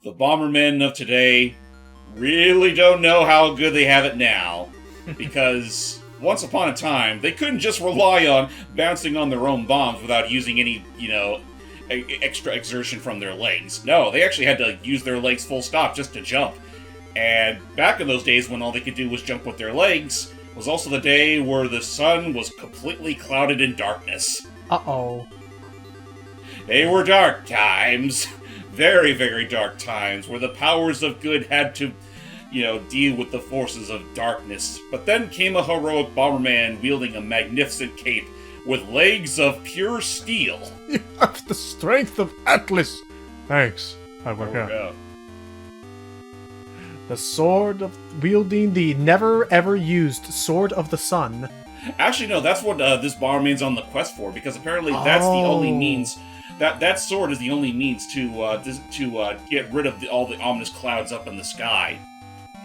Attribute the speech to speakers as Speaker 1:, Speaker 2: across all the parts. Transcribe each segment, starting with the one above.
Speaker 1: the Bombermen of today really don't know how good they have it now, because once upon a time, they couldn't just rely on bouncing on their own bombs without using any, extra exertion from their legs. No, they actually had to use their legs full stop just to jump. And back in those days when all they could do was jump with their legs, was also the day where the sun was completely clouded in darkness.
Speaker 2: Uh-oh.
Speaker 1: They were dark times. Very, very dark times, where the powers of good had to, deal with the forces of darkness. But then came a heroic Bomberman wielding a magnificent cape with legs of pure steel.
Speaker 2: You have the strength of Atlas. Thanks. Hard work out. The sword of wielding the never-ever-used Sword of the Sun.
Speaker 1: Actually, no, that's what this Bomberman's on the quest for, because apparently that's the only means... That sword is the only means to get rid of all the ominous clouds up in the sky.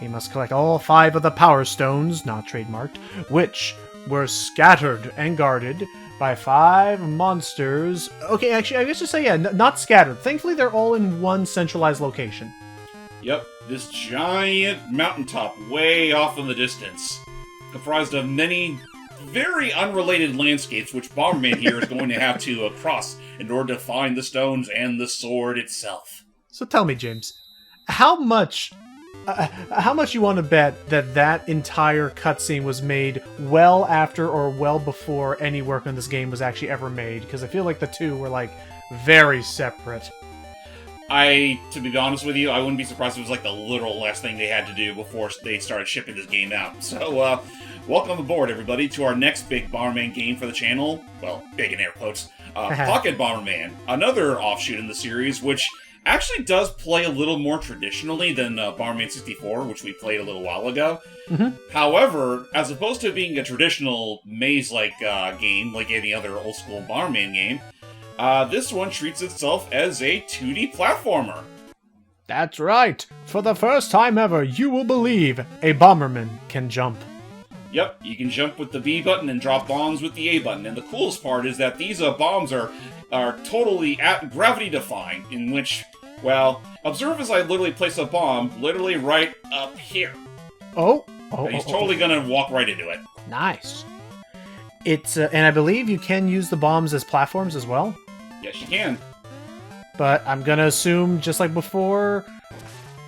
Speaker 2: He must collect all 5 of the Power Stones, not trademarked, which were scattered and guarded by 5 monsters. Okay, actually, I guess just say, not scattered. Thankfully, they're all in one centralized location.
Speaker 1: Yep, this giant mountaintop way off in the distance, comprised of many very unrelated landscapes, which Bomberman here is going to have to cross in order to find the stones and the sword itself.
Speaker 2: So tell me, James, how much you want to bet that entire cutscene was made well after or well before any work on this game was actually ever made? Because I feel like the two were, very separate.
Speaker 1: To be honest with you, I wouldn't be surprised if it was the literal last thing they had to do before they started shipping this game out. So, welcome aboard, everybody, to our next big Bomberman game for the channel. Well, big in air quotes. Pocket Bomberman, another offshoot in the series, which actually does play a little more traditionally than Bomberman 64, which we played a little while ago.
Speaker 2: Mm-hmm.
Speaker 1: However, as opposed to being a traditional maze-like game, like any other old-school Bomberman game, this one treats itself as a 2D platformer.
Speaker 2: That's right. For the first time ever, you will believe a Bomberman can jump.
Speaker 1: Yep, you can jump with the B button and drop bombs with the A button. And the coolest part is that these bombs are totally gravity-defying, in which, observe as I literally place a bomb literally right up here. And he's totally gonna walk right into it.
Speaker 2: Nice. It's and I believe you can use the bombs as platforms as well.
Speaker 1: Yes, you can.
Speaker 2: But I'm gonna assume, just like before,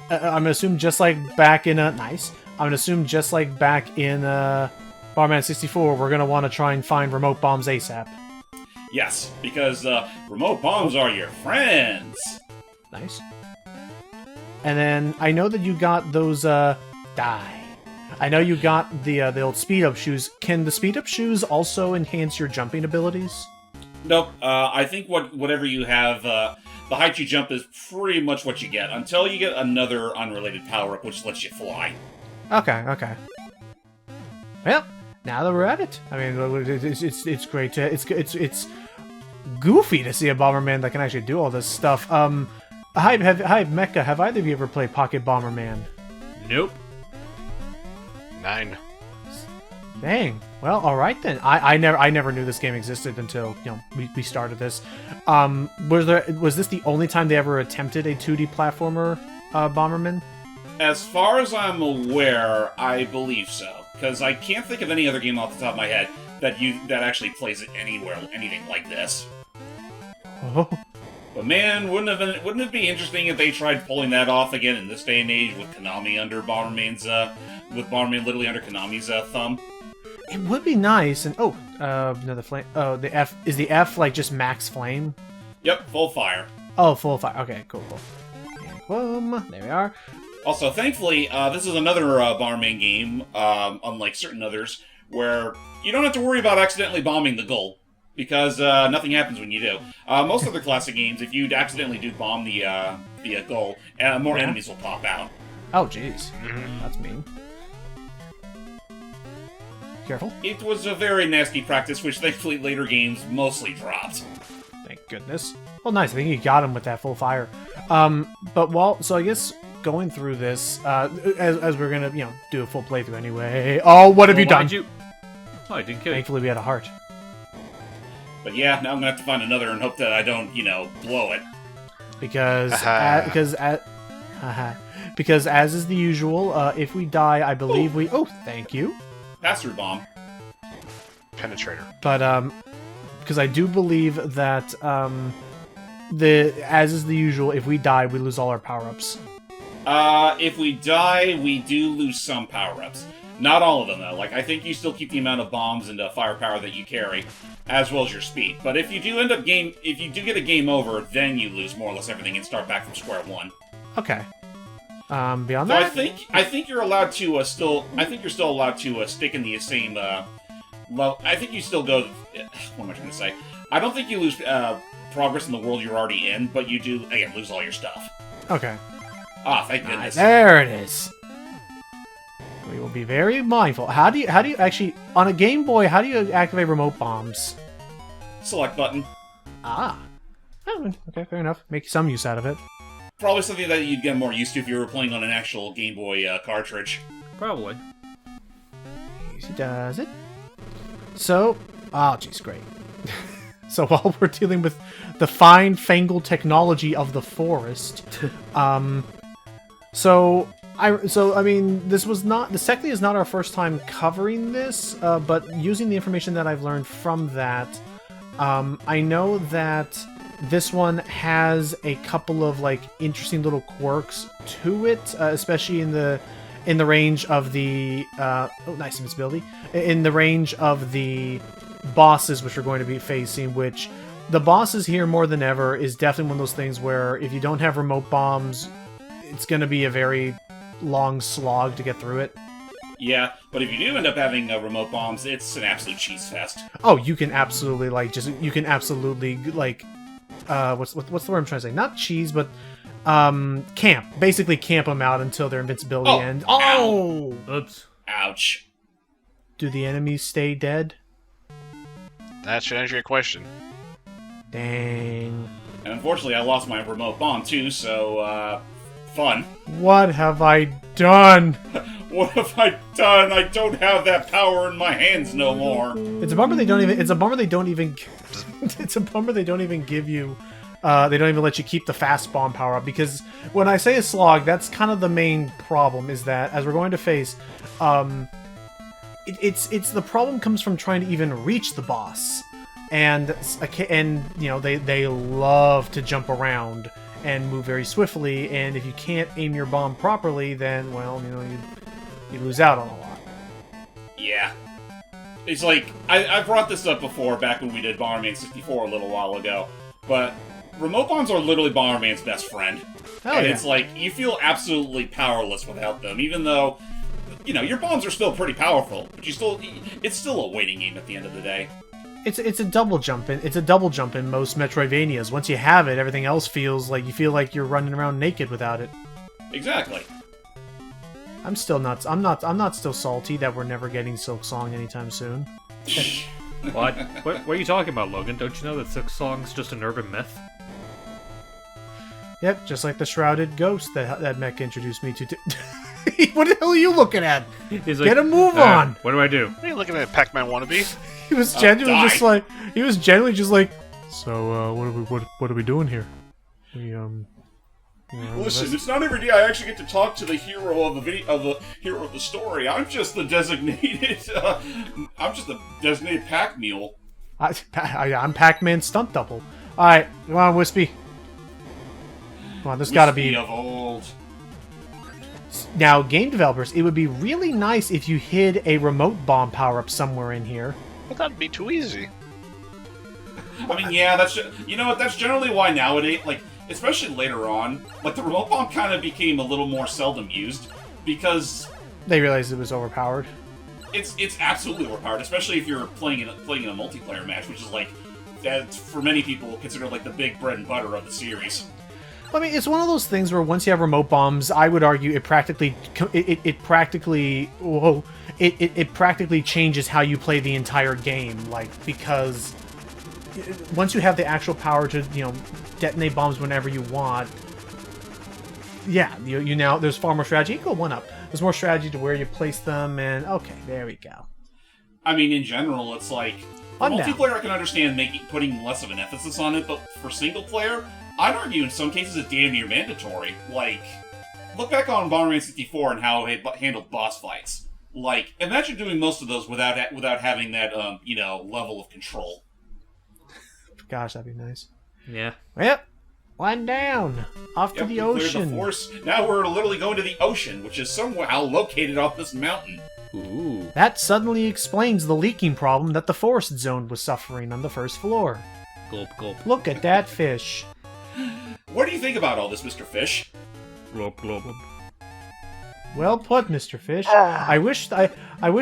Speaker 2: I'm gonna assume just like back in nice. I'm gonna assume just like back in Bomberman 64, we're gonna want to try and find remote bombs ASAP.
Speaker 1: Yes, because remote bombs are your friends.
Speaker 2: Nice. And then I know that you got those die. I know you got the old speed-up shoes. Can the speed-up shoes also enhance your jumping abilities?
Speaker 1: Nope. I think whatever you have, the height you jump is pretty much what you get, until you get another unrelated power-up, which lets you fly.
Speaker 2: Okay. Well, now that we're at it, I mean, it's great to it's goofy to see a Bomberman that can actually do all this stuff. Hi, Mecha. Have either of you ever played Pocket Bomberman?
Speaker 3: Nope. 9.
Speaker 2: Dang. Well, all right then. I never knew this game existed until we started this. Was this the only time they ever attempted a 2D platformer, Bomberman?
Speaker 1: As far as I'm aware, I believe so, because I can't think of any other game off the top of my head that actually plays it anything like this.
Speaker 2: Oh.
Speaker 1: But man, wouldn't it be interesting if they tried pulling that off again in this day and age with Konami under Bomberman's with Bomberman literally under Konami's thumb?
Speaker 2: It would be nice. And another flame. Oh, the F is the F just max flame?
Speaker 1: Yep, full fire.
Speaker 2: Oh, full fire. Okay, cool. And boom. There we are.
Speaker 1: Also, thankfully, this is another Bomberman game, unlike certain others, where you don't have to worry about accidentally bombing the goal, because nothing happens when you do. Most other classic games, if you accidentally do bomb the goal, more enemies will pop out.
Speaker 2: Oh, jeez. That's mean. Careful.
Speaker 1: It was a very nasty practice, which thankfully later games mostly dropped.
Speaker 2: Thank goodness. Well, nice. I think you got him with that full fire. So I guess going through this, as we're gonna, do a full playthrough anyway. Oh, what have you done?
Speaker 3: Oh, I didn't kill you.
Speaker 2: Thankfully, we had a heart.
Speaker 1: But yeah, now I'm gonna have to find another and hope that I don't, blow it.
Speaker 2: Because Because as is the usual, if we die, I believe we... Oh, thank you.
Speaker 1: Pass-through bomb.
Speaker 4: Penetrator.
Speaker 2: But, because I do believe that, as is the usual, if we die, we lose all our power-ups.
Speaker 1: If we die, we do lose some power-ups. Not all of them, though. Like, I think you still keep the amount of bombs and firepower that you carry, as well as your speed. But if you do if you do get a game over, then you lose more or less everything and start back from square one.
Speaker 2: Okay. Beyond
Speaker 1: So
Speaker 2: that,
Speaker 1: I think you're allowed to still. I think you're still allowed to stick in the same. Well, I think you still go. What am I trying to say? I don't think you lose progress in the world you're already in, but you do again lose all your stuff.
Speaker 2: okay.
Speaker 1: Ah, thank goodness.
Speaker 2: There it is. We will be very mindful. How do you actually on a Game Boy? How do you activate remote bombs?
Speaker 1: Select button.
Speaker 2: Ah. Oh, okay, fair enough. Make some use out of it.
Speaker 1: Probably something that you'd get more used to if you were playing on an actual Game Boy cartridge.
Speaker 3: Probably.
Speaker 2: Easy does it. So, oh, geez, great. So while we're dealing with the fine-fangled technology of the forest, so I mean, this technically is not our first time covering this, but using the information that I've learned from that, I know that this one has a couple of like interesting little quirks to it, especially in the range of the oh, nice invincibility, in the range of the bosses which we're going to be facing. Which the bosses here more than ever is definitely one of those things where if you don't have remote bombs, it's going to be a very long slog to get through it.
Speaker 1: Yeah, but if you do end up having remote bombs, it's an absolute cheese fest.
Speaker 2: Oh, you can absolutely what's the word I'm trying to say? Not cheese, but camp. Basically camp them out until their invincibility ends. Oh!
Speaker 3: Oops.
Speaker 1: Ouch.
Speaker 2: Do the enemies stay dead?
Speaker 4: That should answer your question.
Speaker 2: Dang.
Speaker 1: And unfortunately, I lost my remote bomb too, so, fun.
Speaker 2: What have I done?
Speaker 1: What have I done? I don't have that power in my hands no more.
Speaker 2: It's a bummer they don't even. It's a bummer they don't even. It's a bummer they don't even give you. They don't even let you keep the fast bomb power up, because when I say a slog, that's kind of the main problem. Is that as we're going to face, it's the problem comes from trying to even reach the boss, and you know they love to jump around and move very swiftly, and if you can't aim your bomb properly, then well, you know you lose out on a lot.
Speaker 1: Yeah. It's like, I brought this up before, back when we did Bomberman 64 a little while ago, but remote bombs are literally Bomberman's best friend. And it's like, you feel absolutely powerless without them, even though, you know, your bombs are still pretty powerful, but it's still a waiting game at the end of the day.
Speaker 2: It's a double jump in most Metroidvanias. Once you have it, everything else feels like you're running around naked without it.
Speaker 1: Exactly.
Speaker 2: I'm not still salty that we're never getting Silk Song anytime soon.
Speaker 3: What? What are you talking about, Logan? Don't you know that Silk Song's just an urban myth?
Speaker 2: Yep, just like the shrouded ghost that Mech introduced me to. What the hell are you looking at?
Speaker 3: He's
Speaker 2: Get a move on!
Speaker 3: What do I do?
Speaker 4: What are you looking at, Pac-Man wannabe?
Speaker 2: He was genuinely just like, so what are we doing here?
Speaker 1: Listen, it's not every day I actually get to talk to the hero of the hero of the story. I'm just the designated, pack mule.
Speaker 2: I'm Pac-Man stunt double. All right, come on, Wispy. Come on, there's got to be.
Speaker 1: Of old.
Speaker 2: Now, game developers, it would be really nice if you hid a remote bomb power-up somewhere in here.
Speaker 4: But that'd be too easy.
Speaker 1: I mean, yeah, that's generally why nowadays, like, especially later on, like, the remote bomb kind of became a little more seldom used, because
Speaker 2: they realized it was overpowered.
Speaker 1: It's absolutely overpowered, especially if you're playing in a multiplayer match, which is like, that's for many people considered like the big bread and butter of the series.
Speaker 2: I mean, it's one of those things where once you have remote bombs, I would argue it practically changes how you play the entire game. Like, because once you have the actual power to, you know, detonate bombs whenever you want, yeah, you now there's far more strategy. You can go one up. There's more strategy to where you place them, and okay, there we go.
Speaker 1: I mean, in general, it's like for multiplayer, I can understand putting less of an emphasis on it, but for single player, I'd argue in some cases it's damn near mandatory. Like, look back on Bomberman 64 and how it handled boss fights. Like, imagine doing most of those without having that, level of control.
Speaker 2: Gosh, that'd be nice.
Speaker 3: Yeah.
Speaker 2: Yep. One down. Off to
Speaker 1: Yep,
Speaker 2: the
Speaker 1: we cleared
Speaker 2: ocean.
Speaker 1: The force. Now we're literally going to the ocean, which is somehow located off this mountain.
Speaker 3: Ooh.
Speaker 2: That suddenly explains the leaking problem that the forest zone was suffering on the first floor.
Speaker 3: Gulp, gulp.
Speaker 2: Look at that fish.
Speaker 1: What do you think about all this, Mr. Fish?
Speaker 3: Glop, glop.
Speaker 2: Well put, Mr. Fish. I wish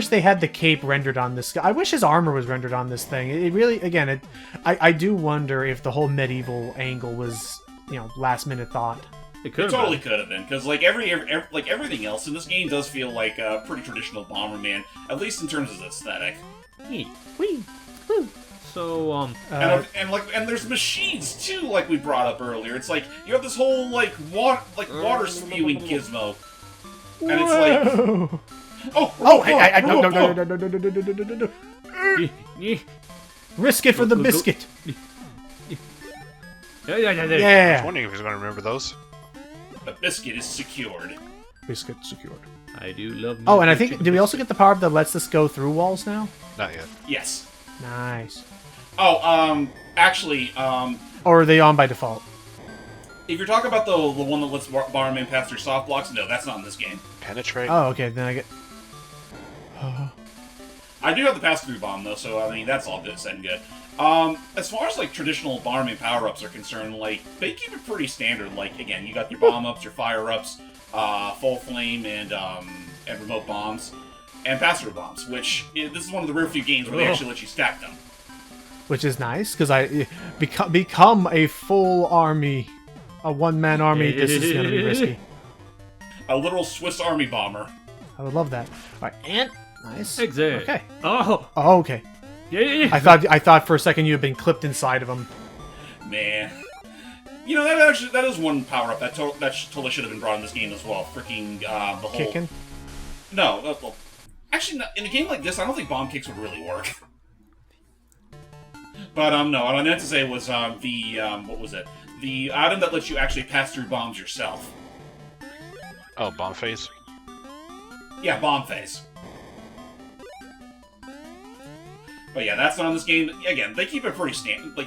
Speaker 2: they had the cape rendered on this guy. I wish his armor was rendered on this thing. It really, again, I do wonder if the whole medieval angle was, last minute thought.
Speaker 3: It could
Speaker 1: It totally could have been, because like everything else in this game does feel like a pretty traditional Bomberman, at least in terms of aesthetic.
Speaker 3: Whee.
Speaker 2: Whee! Woo!
Speaker 3: So,
Speaker 1: And there's machines too, like we brought up earlier. It's like you have this whole water spewing gizmo, and it's like
Speaker 2: no. Risk it for the biscuit.
Speaker 3: Yeah.
Speaker 4: I was
Speaker 2: Yeah.
Speaker 4: wondering if he's going to remember those.
Speaker 1: the biscuit is secured.
Speaker 2: Biscuit secured.
Speaker 3: I do love.
Speaker 2: Oh, and I think, did we also get the power that lets us go through walls now?
Speaker 4: Not yet.
Speaker 1: Yes.
Speaker 2: Nice.
Speaker 1: Oh, actually,
Speaker 2: Or are they on by default?
Speaker 1: if you're talking about the one that lets Bomberman pass through soft blocks, no, that's not in this game.
Speaker 4: Penetrate?
Speaker 2: Oh, okay, then I get...
Speaker 1: I do have the pass-through bomb, though, so, I mean, that's all good, said and good. As far as, like, traditional Bomberman power-ups are concerned, like, they keep it pretty standard. Like, again, you got your bomb-ups, your fire-ups, full flame, and remote bombs, and pass-through bombs, which, this is one of the rare few games where they actually let you stack them.
Speaker 2: Which is nice, because I become a full army. A one-man army, this is going to be risky.
Speaker 1: A literal Swiss Army bomber.
Speaker 2: I would love that. Alright, and... Nice.
Speaker 3: Exit.
Speaker 2: Okay.
Speaker 3: Oh.
Speaker 2: Oh, okay.
Speaker 3: Yeah.
Speaker 2: I thought for a second you had been clipped inside of him.
Speaker 1: Man. You know, that is one power-up that totally should have been brought in this game as well. Freaking, the whole...
Speaker 2: Kicking?
Speaker 1: No, well, actually, no, in a game like this, I don't think bomb kicks would really work. But, no, what I meant to say was, what was it? The item that lets you actually pass through bombs yourself.
Speaker 4: Oh, bomb phase?
Speaker 1: Yeah, bomb phase. But yeah, that's not in this game. Again, they keep it pretty standard, like,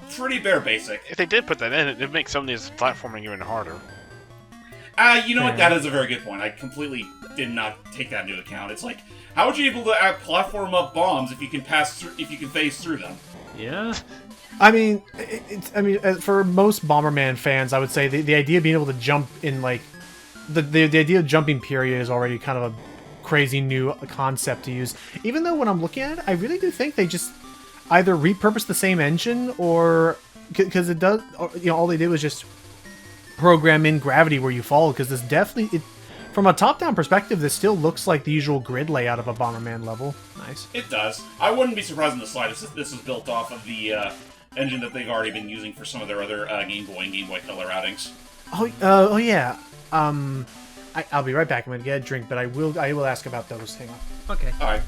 Speaker 1: pretty bare basic.
Speaker 4: If they did put that in, it'd make some of these platforming even harder.
Speaker 1: You know what? That is a very good point. I completely did not take that into account. It's like, how would you be able to platform up bombs if you can phase through them?
Speaker 3: Yeah.
Speaker 2: I mean, for most Bomberman fans, I would say the idea of being able to jump in, like, the idea of jumping period is already kind of a crazy new concept to use. Even though when I'm looking at it, I really do think they just either repurposed the same engine or because it does, or, all they did was just program in gravity where you fall. Because this definitely, from a top-down perspective, this still looks like the usual grid layout of a Bomberman level. Nice.
Speaker 1: It does. I wouldn't be surprised in the slightest if this is built off of the engine that they've already been using for some of their other Game Boy and Game Boy Color outings.
Speaker 2: Oh yeah. I'll be right back. I'm gonna get a drink, but I will ask about those. Hang on.
Speaker 3: Okay.
Speaker 1: All right.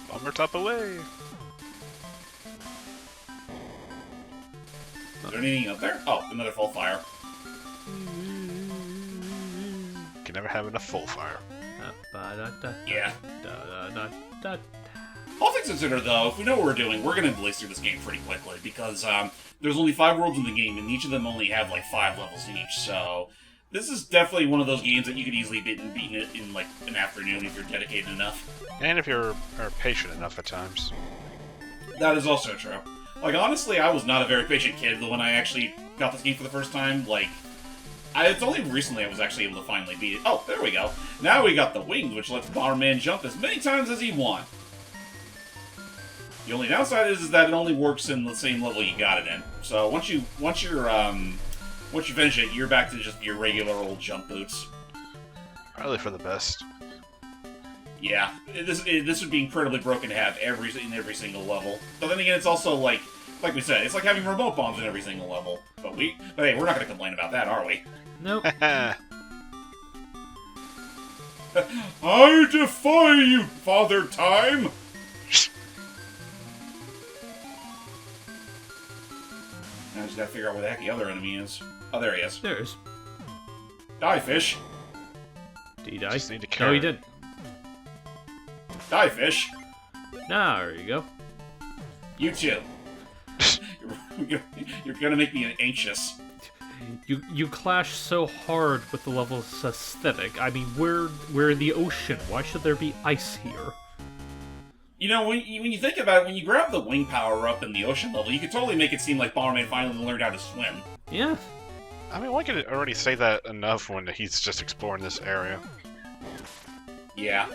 Speaker 4: Bomber top away.
Speaker 1: Is there anything up there? Oh, another full fire.
Speaker 4: Can never have enough full fire.
Speaker 1: Yeah. All things considered, though, if we know what we're doing, we're going to blaze through this game pretty quickly, because there's only 5 worlds in the game, and each of them only have, like, 5 levels each, so this is definitely one of those games that you could easily beat it in, like, an afternoon if you're dedicated enough.
Speaker 4: And if you're patient enough at times.
Speaker 1: That is also true. Like, honestly, I was not a very patient kid when I actually got this game for the first time. Like, it's only recently I was actually able to finally beat it. Oh, there we go. Now we got the wings, which lets Bomberman jump as many times as he wants. The only downside is that it only works in the same level you got it in. So once you finish it, you're back to just your regular old jump boots.
Speaker 4: Probably for the best.
Speaker 1: Yeah, this would be incredibly broken to have in every single level. But then again, it's also like we said, it's like having remote bombs in every single level. But hey, we're not going to complain about that, are we?
Speaker 3: Nope.
Speaker 1: I defy you, Father Time! Now I just gotta figure out where the heck the other enemy is. Oh, there he is.
Speaker 3: There is.
Speaker 1: Die, fish.
Speaker 3: Did he die?
Speaker 4: Just need to
Speaker 3: No,
Speaker 4: carry
Speaker 3: he
Speaker 4: it.
Speaker 3: didn't.
Speaker 1: Die, fish.
Speaker 3: Nah, there you go.
Speaker 1: You too. You're gonna make me anxious.
Speaker 3: You clash so hard with the level's aesthetic. I mean, we're in the ocean. Why should there be ice here?
Speaker 1: You know, when you think about it, when you grab the wing power up in the ocean level, you could totally make it seem like Bomberman finally learned how to swim.
Speaker 3: Yeah.
Speaker 4: I mean, one could already say that enough when he's just exploring this area.
Speaker 1: Yeah.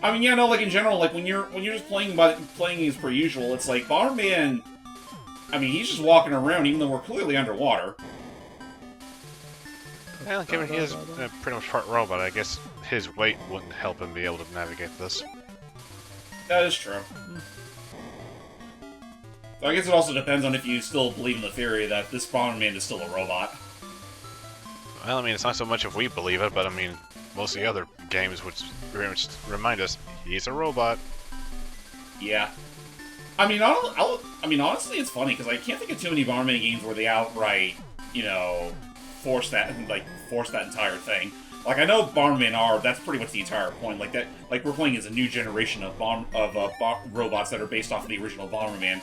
Speaker 1: I mean, yeah, no, like in general, like when you're just playing as per usual, it's like Bomberman. I mean, he's just walking around, even though we're clearly underwater.
Speaker 4: Well, given he is pretty much part robot, I guess his weight wouldn't help him be able to navigate this.
Speaker 1: That is true. So I guess it also depends on if you still believe in the theory that this Bomberman is still a robot.
Speaker 4: Well, I mean, it's not so much if we believe it, but I mean, most of the other games would pretty much remind us he's a robot.
Speaker 1: Yeah. I mean, honestly, it's funny because I can't think of too many Bomberman games where they outright, force that entire thing. Like I know Bomberman R, that's pretty much the entire point. Like that, like we're playing as a new generation of robots that are based off of the original Bomberman.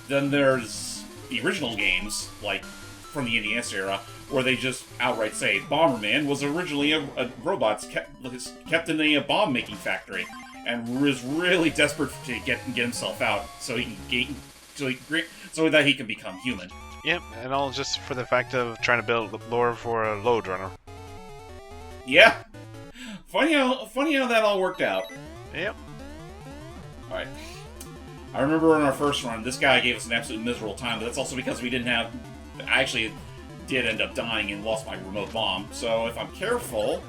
Speaker 1: Then there's the original games, like from the NES era, where they just outright say Bomberman was originally a robot kept in a bomb-making factory, and was really desperate to get himself out so that he can become human.
Speaker 4: Yep, and all just for the fact of trying to build lore for a load runner.
Speaker 1: Yeah. Funny how that all worked out.
Speaker 4: Yep.
Speaker 1: Alright. I remember in our first run, this guy gave us an absolute miserable time, but that's also because we didn't have... I actually did end up dying and lost my remote bomb, so if I'm careful...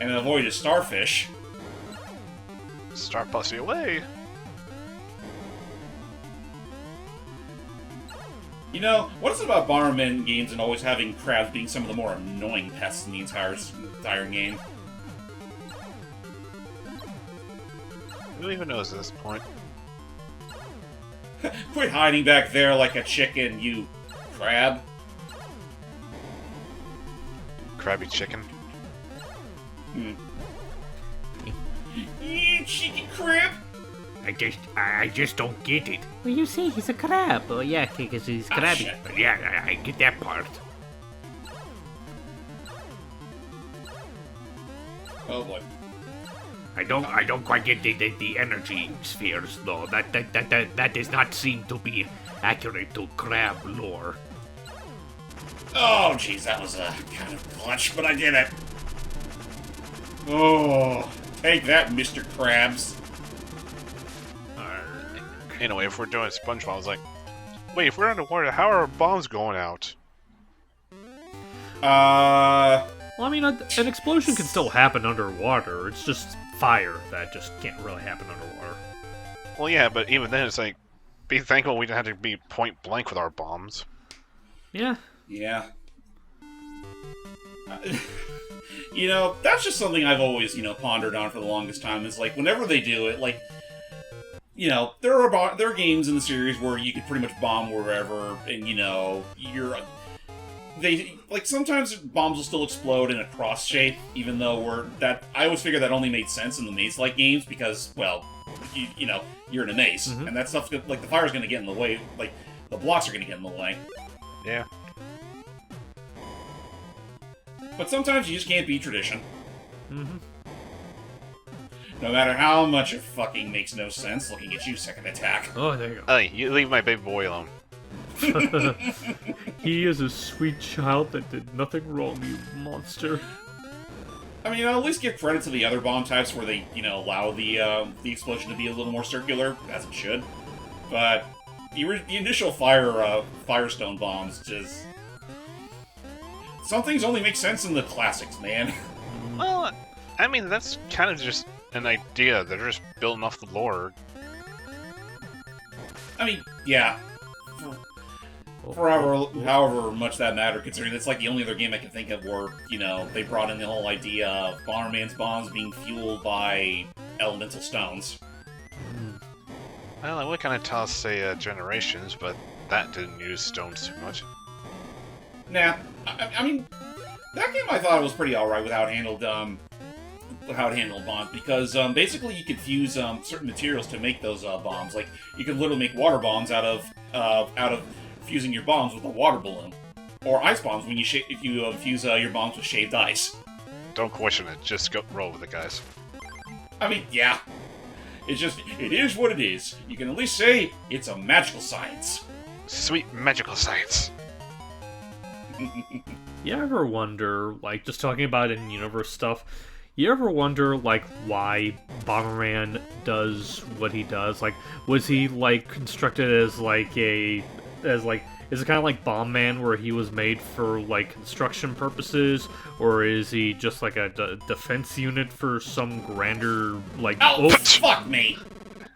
Speaker 1: and avoid a starfish...
Speaker 4: Start busting away!
Speaker 1: You know, what is it about Bomberman games and always having crabs being some of the more annoying pests in the entire game?
Speaker 4: Who even knows at this point?
Speaker 1: Quit hiding back there like a chicken, you crab.
Speaker 4: Crabby chicken.
Speaker 1: You cheeky crab!
Speaker 3: I just don't get it.
Speaker 5: Well, you say he's a crab. Oh, yeah, because he's crabby.
Speaker 1: shit.
Speaker 3: Yeah, I get that part.
Speaker 1: Oh boy.
Speaker 3: I don't quite get the energy spheres though. That does not seem to be accurate to crab lore.
Speaker 1: Oh, jeez, that was a kind of clutch, but I did it. Oh, take that, Mr. Krabs.
Speaker 4: Anyway, if we're doing SpongeBob, I was like, wait, if we're underwater, how are our bombs going out?
Speaker 3: Well, I mean, an explosion can still happen underwater. It's just fire that just can't really happen underwater.
Speaker 4: Well, yeah, but even then, it's like, be thankful we didn't have to be point blank with our bombs.
Speaker 3: Yeah.
Speaker 1: Yeah. You know, that's just something I've always, pondered on for the longest time, is like, whenever they do it, like, there are games in the series where you could pretty much bomb wherever, and, sometimes bombs will still explode in a cross shape, even though I always figured that only made sense in the maze-like games, because, well, you're in a maze, and that stuff, like, the fire's gonna get in the way, like, the blocks are gonna get in the way.
Speaker 4: Yeah.
Speaker 1: But sometimes you just can't beat tradition.
Speaker 3: Mm-hmm.
Speaker 1: No matter how much it fucking makes no sense, looking at you, second attack.
Speaker 3: Oh, there you go.
Speaker 4: Hey, you leave my baby boy alone.
Speaker 3: He is a sweet child that did nothing wrong, you monster.
Speaker 1: I mean, I'll at least give credit to the other bomb types where they, allow the explosion to be a little more circular, as it should. But the initial Firestone bombs just... Some things only make sense in the classics, man.
Speaker 4: Well, I mean, that's kind of just an idea. They're just building off the lore.
Speaker 1: I mean, yeah. For however much that mattered, considering it's like the only other game I can think of where, they brought in the whole idea of Bomberman's bombs being fueled by elemental stones.
Speaker 4: Well, I would kind of toss, say, Generations, but that didn't use stones too much.
Speaker 1: Nah, I mean, that game I thought was pretty alright with how it handled bombs, because basically you could fuse certain materials to make those bombs. Like, you could literally make water bombs out of fusing your bombs with a water balloon. Or ice bombs when you if you fuse your bombs with shaved ice.
Speaker 4: Don't question it, just go roll with it, guys.
Speaker 1: I mean, yeah. It is what it is. You can at least say it's a magical science.
Speaker 4: Sweet magical science.
Speaker 6: You ever wonder, like, just talking about in-universe stuff, you ever wonder, like, why Bomberman does what he does? Like, was he, like, constructed as, like, is it kind of like Bomb Man, where he was made for, like, construction purposes? Or is he just, like, a defense unit for some grander, like...
Speaker 1: Oh, fuck me!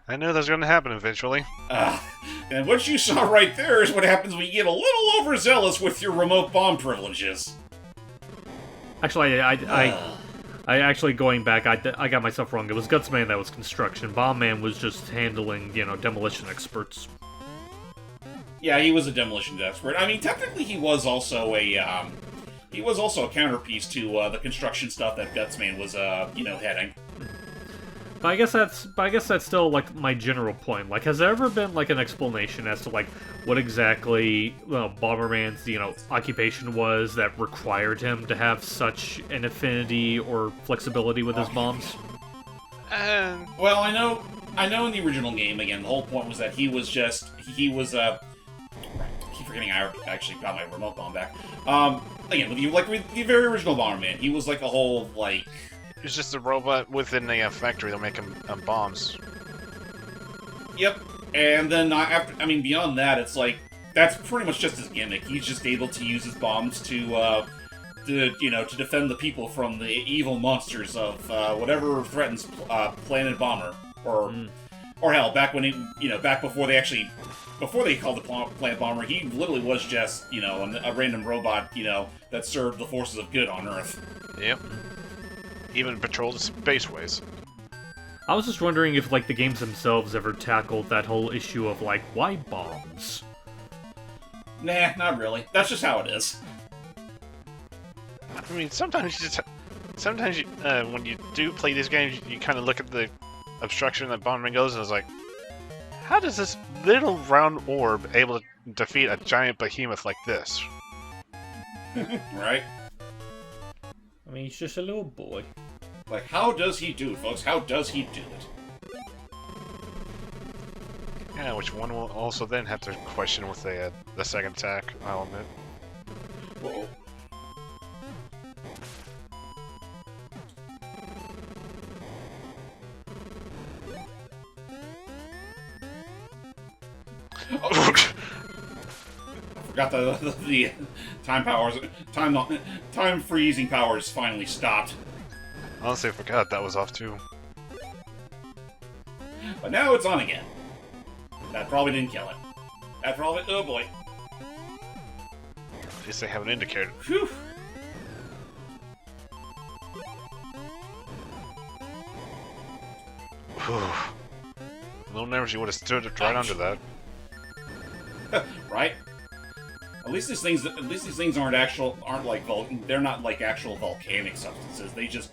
Speaker 4: I knew that was going to happen eventually.
Speaker 1: And what you saw right there is what happens when you get a little overzealous with your remote bomb privileges.
Speaker 6: Actually, I actually, going back, I got myself wrong. It was Gutsman that was construction. Bomb Man was just handling, demolition experts.
Speaker 1: Yeah, he was a demolition expert. I mean, technically, he was also a counterpiece to the construction stuff that Gutsman was, heading.
Speaker 6: But I guess that's still, like, my general point. Like, has there ever been, like, an explanation as to, like, what exactly Bomberman's, occupation was that required him to have such an affinity or flexibility with his bombs?
Speaker 1: Well, I know in the original game, again, the whole point was that he was I keep forgetting I actually got my remote bomb back. Again, with the very original Bomberman, he was like a whole, like...
Speaker 4: It's just a robot within the factory that make bombs.
Speaker 1: Yep. And then beyond that, it's like that's pretty much just his gimmick. He's just able to use his bombs to defend the people from the evil monsters of whatever threatens Planet Bomber, or hell, back when back before they called the Planet Bomber, he literally was just a random robot that served the forces of good on Earth.
Speaker 4: Yep. Even patrolled the spaceways.
Speaker 6: I was just wondering if, like, the games themselves ever tackled that whole issue of, like, why bombs?
Speaker 1: Nah, not really. That's just how it is.
Speaker 4: I mean, sometimes you, when you do play these games, you kind of look at the obstruction that Bomberman goes, and it's like, how does this little round orb able to defeat a giant behemoth like this?
Speaker 1: Right?
Speaker 6: I mean, he's just a little boy.
Speaker 1: Like, how does he do it, folks? How does he do it?
Speaker 4: Yeah, which one will also then have to question with the second attack, I'll admit.
Speaker 1: Whoa. Oh. Forgot the time freezing powers finally stopped.
Speaker 4: Honestly, I forgot that was off too.
Speaker 1: But now it's on again. That probably didn't kill it. Oh boy.
Speaker 4: At least they have an indicator.
Speaker 1: Whew.
Speaker 4: Little nervous you would have stood right under that.
Speaker 1: Right? At least these things aren't like they're not like actual volcanic substances. They just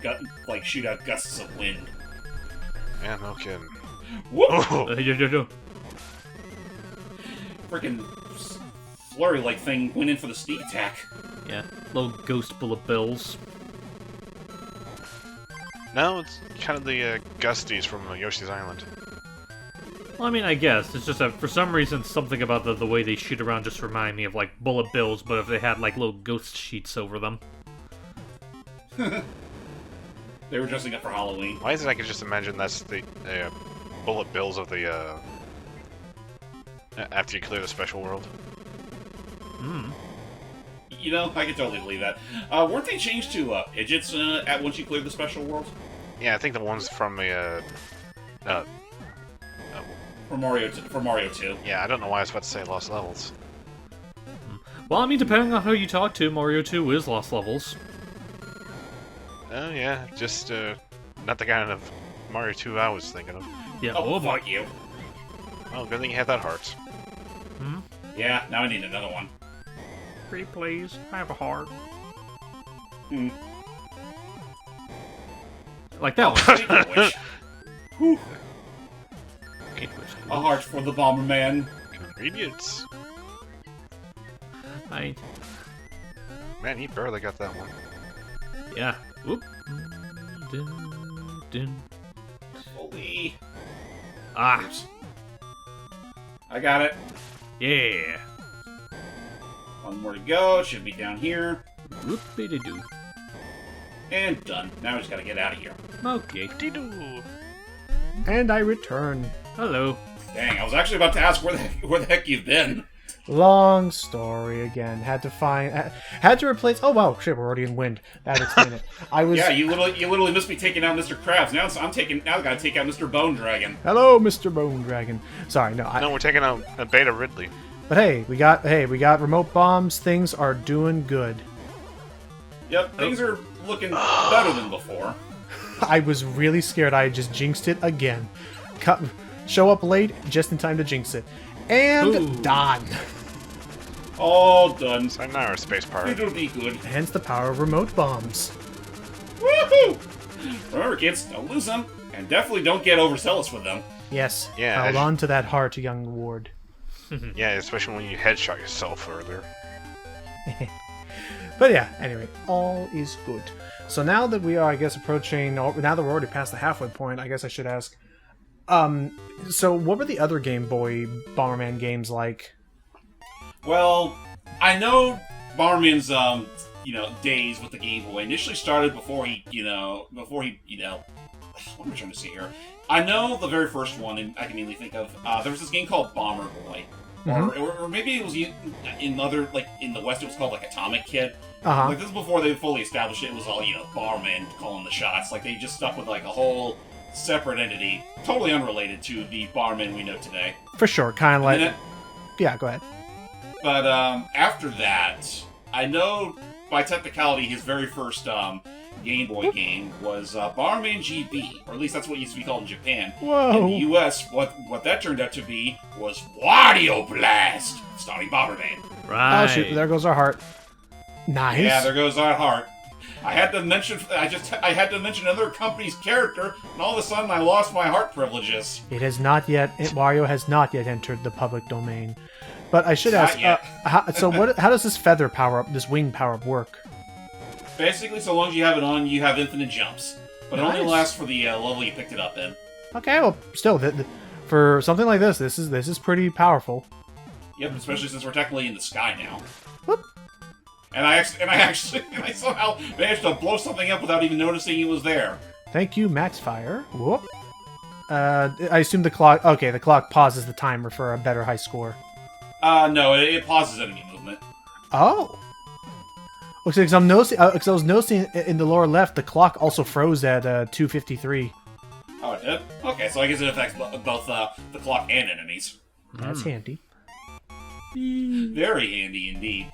Speaker 1: shoot out gusts of wind.
Speaker 4: Yeah, no kidding.
Speaker 1: Whoop!
Speaker 4: Oh.
Speaker 1: Freaking flurry-like thing went in for the sneak attack.
Speaker 6: Yeah, little ghost bullet bills.
Speaker 4: No, it's kind of the Gusties from Yoshi's Island.
Speaker 6: Well, I mean, I guess. It's just that for some reason, something about the way they shoot around just remind me of, like, bullet bills, but if they had, like, little ghost sheets over them.
Speaker 1: They were dressing up for Halloween.
Speaker 4: Why is it I could just imagine that's the bullet bills of the, after you clear the special world?
Speaker 6: Hmm.
Speaker 1: I could totally believe that. Weren't they changed to Pidgets once you cleared the special world?
Speaker 4: Yeah, I think the ones from the,
Speaker 1: For Mario 2.
Speaker 4: yeah, I don't know why I was about to say Lost Levels.
Speaker 6: Well, I mean, depending on who you talk to, Mario 2 is Lost Levels.
Speaker 4: Oh, yeah, just, not the kind of Mario 2 I was thinking of.
Speaker 6: Yeah,
Speaker 1: Oh,
Speaker 6: boy.
Speaker 1: fuck you.
Speaker 4: Oh, good thing you have that heart.
Speaker 1: Yeah, now I need another one.
Speaker 6: Pretty please. I have a heart.
Speaker 1: Hmm.
Speaker 6: Like that one.
Speaker 1: Speaking of which, whew, a heart for the Bomberman.
Speaker 4: Ingredients.
Speaker 6: I,
Speaker 4: Man, he barely got that one.
Speaker 6: yeah. Whoop. Dun, dun.
Speaker 1: Holy.
Speaker 6: Ah,
Speaker 1: Oops. I got it.
Speaker 6: yeah.
Speaker 1: One more to go. It should be down here.
Speaker 6: Whoop-de-doo.
Speaker 1: And done. Now we just gotta get out of here.
Speaker 6: Okay.
Speaker 4: Dee-doo.
Speaker 2: And I return.
Speaker 6: Hello.
Speaker 1: Dang, I was actually about to ask where the heck you've been.
Speaker 2: Long story again. Had to replace. Oh wow, shit, we're already in wind. That explained it. I was.
Speaker 1: Yeah, you literally missed me taking out Mr. Krabs. Now I gotta take out Mr. Bone Dragon.
Speaker 2: Hello, Mr. Bone Dragon. Sorry, no.
Speaker 4: No, we're taking out a Beta Ridley.
Speaker 2: But hey, we got remote bombs. Things are doing good.
Speaker 1: Yep, things are looking better than before.
Speaker 2: I was really scared I had just jinxed it again. Show up late, just in time to jinx it. And
Speaker 6: Ooh.
Speaker 2: done.
Speaker 1: All done.
Speaker 4: Sayonara, space pirate.
Speaker 1: It'll be good.
Speaker 2: Hence the power of remote bombs.
Speaker 1: Woohoo! Remember, kids, don't lose them, and definitely don't get overzealous with them.
Speaker 2: Yes.
Speaker 4: Yeah,
Speaker 2: Hold
Speaker 4: I-
Speaker 2: on to that heart, young ward.
Speaker 4: Yeah, especially when you headshot yourself earlier.
Speaker 2: But yeah, anyway, all is good. So now that we are, I guess, approaching, now that we're already past the halfway point, I guess I should ask, so what were the other Game Boy Bomberman games like?
Speaker 1: Well, I know Bomberman's, days with the Game Boy initially started before he, what am I trying to say here? I know the very first one, and I can immediately think of, there was this game called Bomber Boy. Or maybe it was in other, like, in the West, it was called, like, Atomic Kid.
Speaker 2: Uh-huh.
Speaker 1: Like, this is before they fully established it. It was all, Bomberman calling the shots. Like, they just stuck with, like, a whole separate entity, totally unrelated to the Bomberman we know today.
Speaker 2: For sure, kind of like...
Speaker 1: And then
Speaker 2: Yeah, go ahead.
Speaker 1: But, after that, I know, by technicality, his very first, Game Boy game was, Bomberman GB, or at least that's what it used to be called in Japan.
Speaker 2: Whoa.
Speaker 1: In the US, what that turned out to be was Wario Blast, starring Bomberman.
Speaker 6: Right.
Speaker 2: Oh shoot, there goes our heart. Nice.
Speaker 1: Yeah, there goes our heart. I had to mention another company's character, and all of a sudden I lost my heart privileges.
Speaker 2: It has not yet. Wario has not yet entered the public domain. But I should
Speaker 1: Not
Speaker 2: ask.
Speaker 1: yet.
Speaker 2: How does this feather power up, this wing power up, work?
Speaker 1: Basically, so long as you have it on, you have infinite jumps. But it only
Speaker 2: Nice.
Speaker 1: lasts for the level you picked it up in.
Speaker 2: Okay, well, still, for something like this is pretty powerful.
Speaker 1: Yep, especially since we're technically in the sky now.
Speaker 2: Whoop.
Speaker 1: And I somehow managed to blow something up without even noticing it was there.
Speaker 2: Thank you, Max Fire. Whoop. I assume the clock. Okay, the clock pauses the timer for a better high score.
Speaker 1: No, it pauses enemy movement.
Speaker 2: Oh. Looks like I was noticing in the lower left, the clock also froze at 2:53.
Speaker 1: Oh, it did? Okay, so I guess it affects both the clock and enemies.
Speaker 2: That's handy.
Speaker 1: Very handy indeed.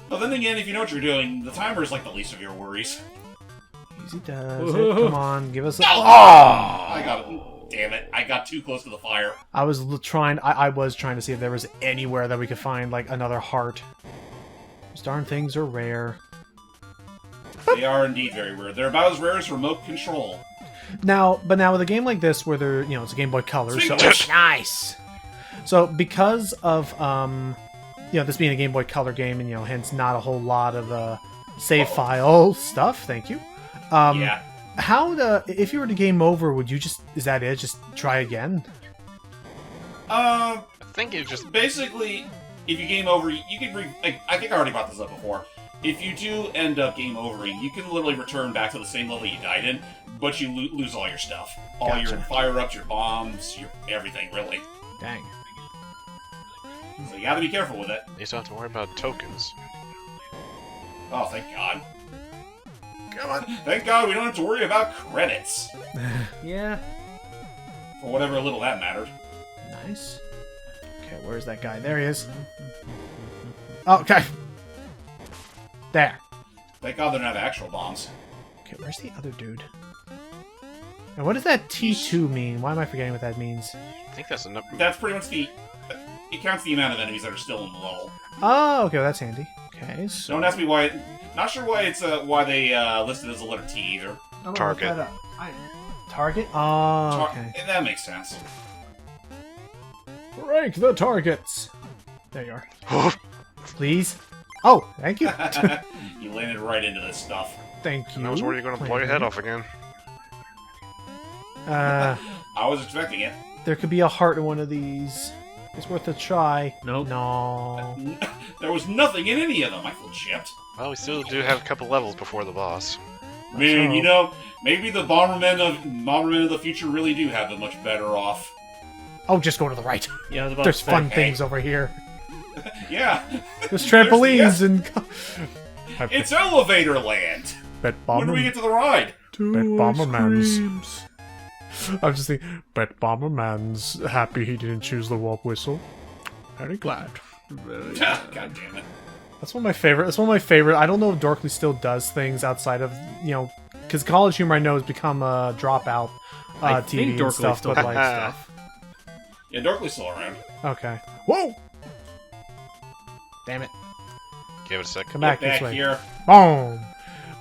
Speaker 1: But then again, if you know what you're doing, the timer is like the least of your worries.
Speaker 2: Easy does it. Come on, give us a.
Speaker 1: I got it. Damn it! I got too close to the fire.
Speaker 2: I was trying to see if there was anywhere that we could find like another heart. These darn things are rare.
Speaker 1: They are indeed very rare. They're about as rare as remote control.
Speaker 2: Now with a game like this, where it's a Game Boy Color, so
Speaker 1: Speaking of-
Speaker 2: nice. So because of this being a Game Boy Color game, and hence not a whole lot of save file stuff. Thank you.
Speaker 1: Yeah.
Speaker 2: If you were to game over, would you just try again?
Speaker 4: I think it just...
Speaker 1: Basically, if you game over, you can I think I already brought this up before. If you do end up game overing, you can literally return back to the same level you died in, but you lose all your stuff. All
Speaker 2: Gotcha.
Speaker 1: your fire-ups, your bombs, your everything, really.
Speaker 2: Dang.
Speaker 1: So you gotta be careful with it.
Speaker 4: You just don't have to worry about tokens.
Speaker 1: Oh, thank God. Come on. Thank God we don't have to worry about credits.
Speaker 6: Yeah.
Speaker 1: For whatever little that mattered.
Speaker 2: Nice. Okay, where's that guy? There he is. Oh, okay. There.
Speaker 1: Thank God they don't have actual bombs.
Speaker 2: Okay, where's the other dude? And what does that T2 mean? Why am I forgetting what that means?
Speaker 4: I think that's enough.
Speaker 1: That's pretty much the. It counts the amount of enemies that are still in the level.
Speaker 2: Oh, okay, that's handy. Okay, so...
Speaker 1: Don't ask me why. Not sure why it's why they listed as a letter T either.
Speaker 4: Target.
Speaker 2: Target? Oh, okay.
Speaker 1: That makes sense.
Speaker 2: Break the targets! There you are. Please? Oh, thank you.
Speaker 1: You landed right into this stuff.
Speaker 2: Thank you.
Speaker 4: I was worried you're going to blow your head off again.
Speaker 1: I was expecting it.
Speaker 2: There could be a heart in one of these. It's worth a try.
Speaker 6: Nope.
Speaker 2: No.
Speaker 1: There was nothing in any of them. I feel chipped.
Speaker 4: Well, we still do have a couple levels before the boss.
Speaker 1: Man,
Speaker 2: So-
Speaker 1: you know, maybe the Bombermen of the future really do have it much better off.
Speaker 2: Oh, just go to the right.
Speaker 6: Yeah, I was about
Speaker 2: There's
Speaker 6: to say,
Speaker 2: fun
Speaker 1: hey.
Speaker 2: things over here.
Speaker 1: Yeah.
Speaker 2: There's trampolines and...
Speaker 1: It's elevator land.
Speaker 2: Bet
Speaker 1: When do we get to the ride?
Speaker 2: Bomberman's. I'm just thinking, bet Bomberman's happy he didn't choose the warp whistle. Very glad.
Speaker 1: God damn it.
Speaker 2: That's one of my favorite. That's one of my favorite. I don't know if Dorkly still does things outside of, you know, because College Humor I know has become a dropout
Speaker 6: I
Speaker 2: TV
Speaker 6: think
Speaker 2: and
Speaker 6: Dorkly
Speaker 2: stuff,
Speaker 6: still
Speaker 2: but
Speaker 6: does
Speaker 2: like,
Speaker 6: stuff.
Speaker 1: Yeah, Darkly's still around.
Speaker 2: okay. Whoa! Damn it!
Speaker 4: Give it a sec.
Speaker 2: Come
Speaker 1: Get
Speaker 2: back this
Speaker 1: back
Speaker 2: way.
Speaker 1: here.
Speaker 2: Boom!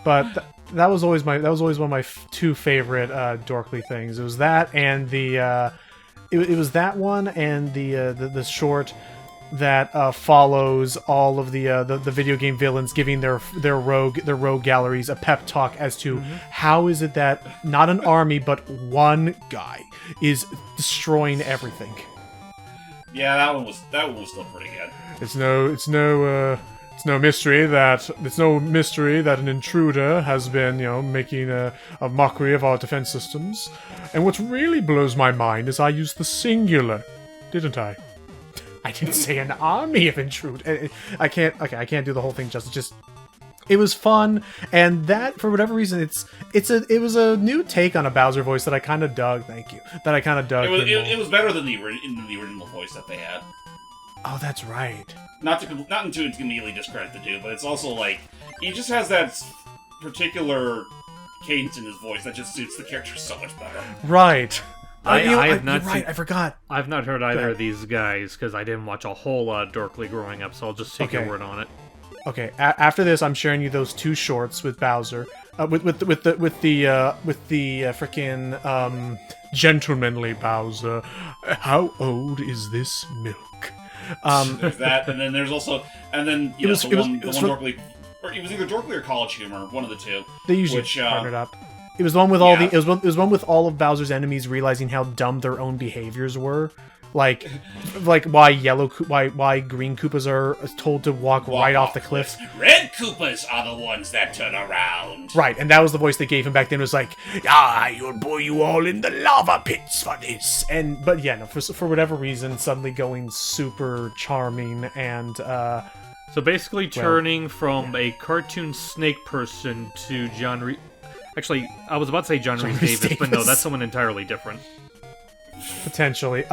Speaker 2: But that was always one of my two favorite Dorkly things. It was that and the it was that one and the short that follows all of the video game villains giving their rogue galleries a pep talk as to how is it that not an army but one guy is destroying everything.
Speaker 1: Yeah, that one was still pretty good.
Speaker 2: It's no mystery that an intruder has been, you know, making a mockery of our defense systems. And what really blows my mind is I used the singular, didn't I? I didn't say an army of intruders. I can't do the whole thing justice. Just it was fun, and that for whatever reason it was a new take on a Bowser voice that I kind of dug. Thank you. That I kind of dug.
Speaker 1: It was better than the original voice that they had.
Speaker 2: Oh, that's right.
Speaker 1: Not to immediately discredit the dude, but it's also like he just has that particular cadence in his voice that just suits the character so much better.
Speaker 2: Right.
Speaker 6: I have
Speaker 2: you're
Speaker 6: not
Speaker 2: right.
Speaker 6: seen-
Speaker 2: I forgot.
Speaker 6: I've not heard either
Speaker 2: ahead.
Speaker 6: of these guys because I didn't watch a whole lot of Dorkly growing up, so I'll just take your
Speaker 2: Okay.
Speaker 6: word on it.
Speaker 2: Okay, after this, I'm sharing you those two shorts with Bowser, with the frickin' gentlemanly Bowser. How old is this milk?
Speaker 1: There's that, and then there's also, and then you know, the one Dorkly, or it was either Dorkly or College Humor, one of the two.
Speaker 2: They usually
Speaker 1: which,
Speaker 2: partnered up. It was the one with all
Speaker 1: yeah.
Speaker 2: it was one with all of Bowser's enemies realizing how dumb their own behaviors were. Like why green Koopas are told to walk right off the cliff.
Speaker 1: Red Koopas are the ones that turn around.
Speaker 2: Right, and that was the voice they gave him back then. It was like, you'll bore you all in the lava pits for this. But yeah, no, for whatever reason, suddenly going super charming and
Speaker 6: So basically turning from a cartoon snake person to John Reed. Actually, I was about to say John Reed
Speaker 2: Rhys
Speaker 6: Davis, but no,
Speaker 2: Davis.
Speaker 6: that's someone entirely different.
Speaker 2: potentially.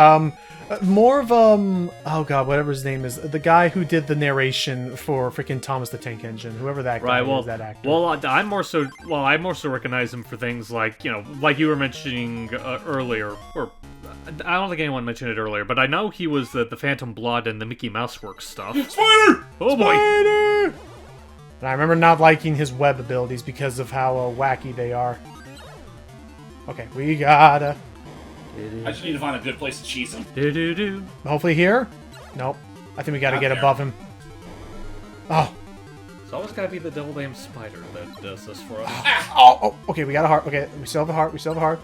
Speaker 2: More of oh god, whatever his name is, the guy who did the narration for freaking Thomas the Tank Engine, whoever that guy
Speaker 6: Right. Well,
Speaker 2: is, that actor.
Speaker 6: I more so recognize him for things like like you were mentioning earlier, or I don't think anyone mentioned it earlier, but I know he was the Phantom Blood and the Mickey Mouse Works stuff.
Speaker 1: Spider!
Speaker 6: Oh boy!
Speaker 2: Spider! And I remember not liking his web abilities because of how wacky they are. Okay, we gotta.
Speaker 1: I just need to find a good place to cheese him.
Speaker 6: Do.
Speaker 2: Hopefully here? Nope. I think we gotta
Speaker 1: Not
Speaker 2: get
Speaker 1: there.
Speaker 2: above him. Oh.
Speaker 6: It's always gotta be the devil damn spider that does this for us.
Speaker 2: Oh, okay, we got a heart. Okay, we still have a heart. We still have a heart.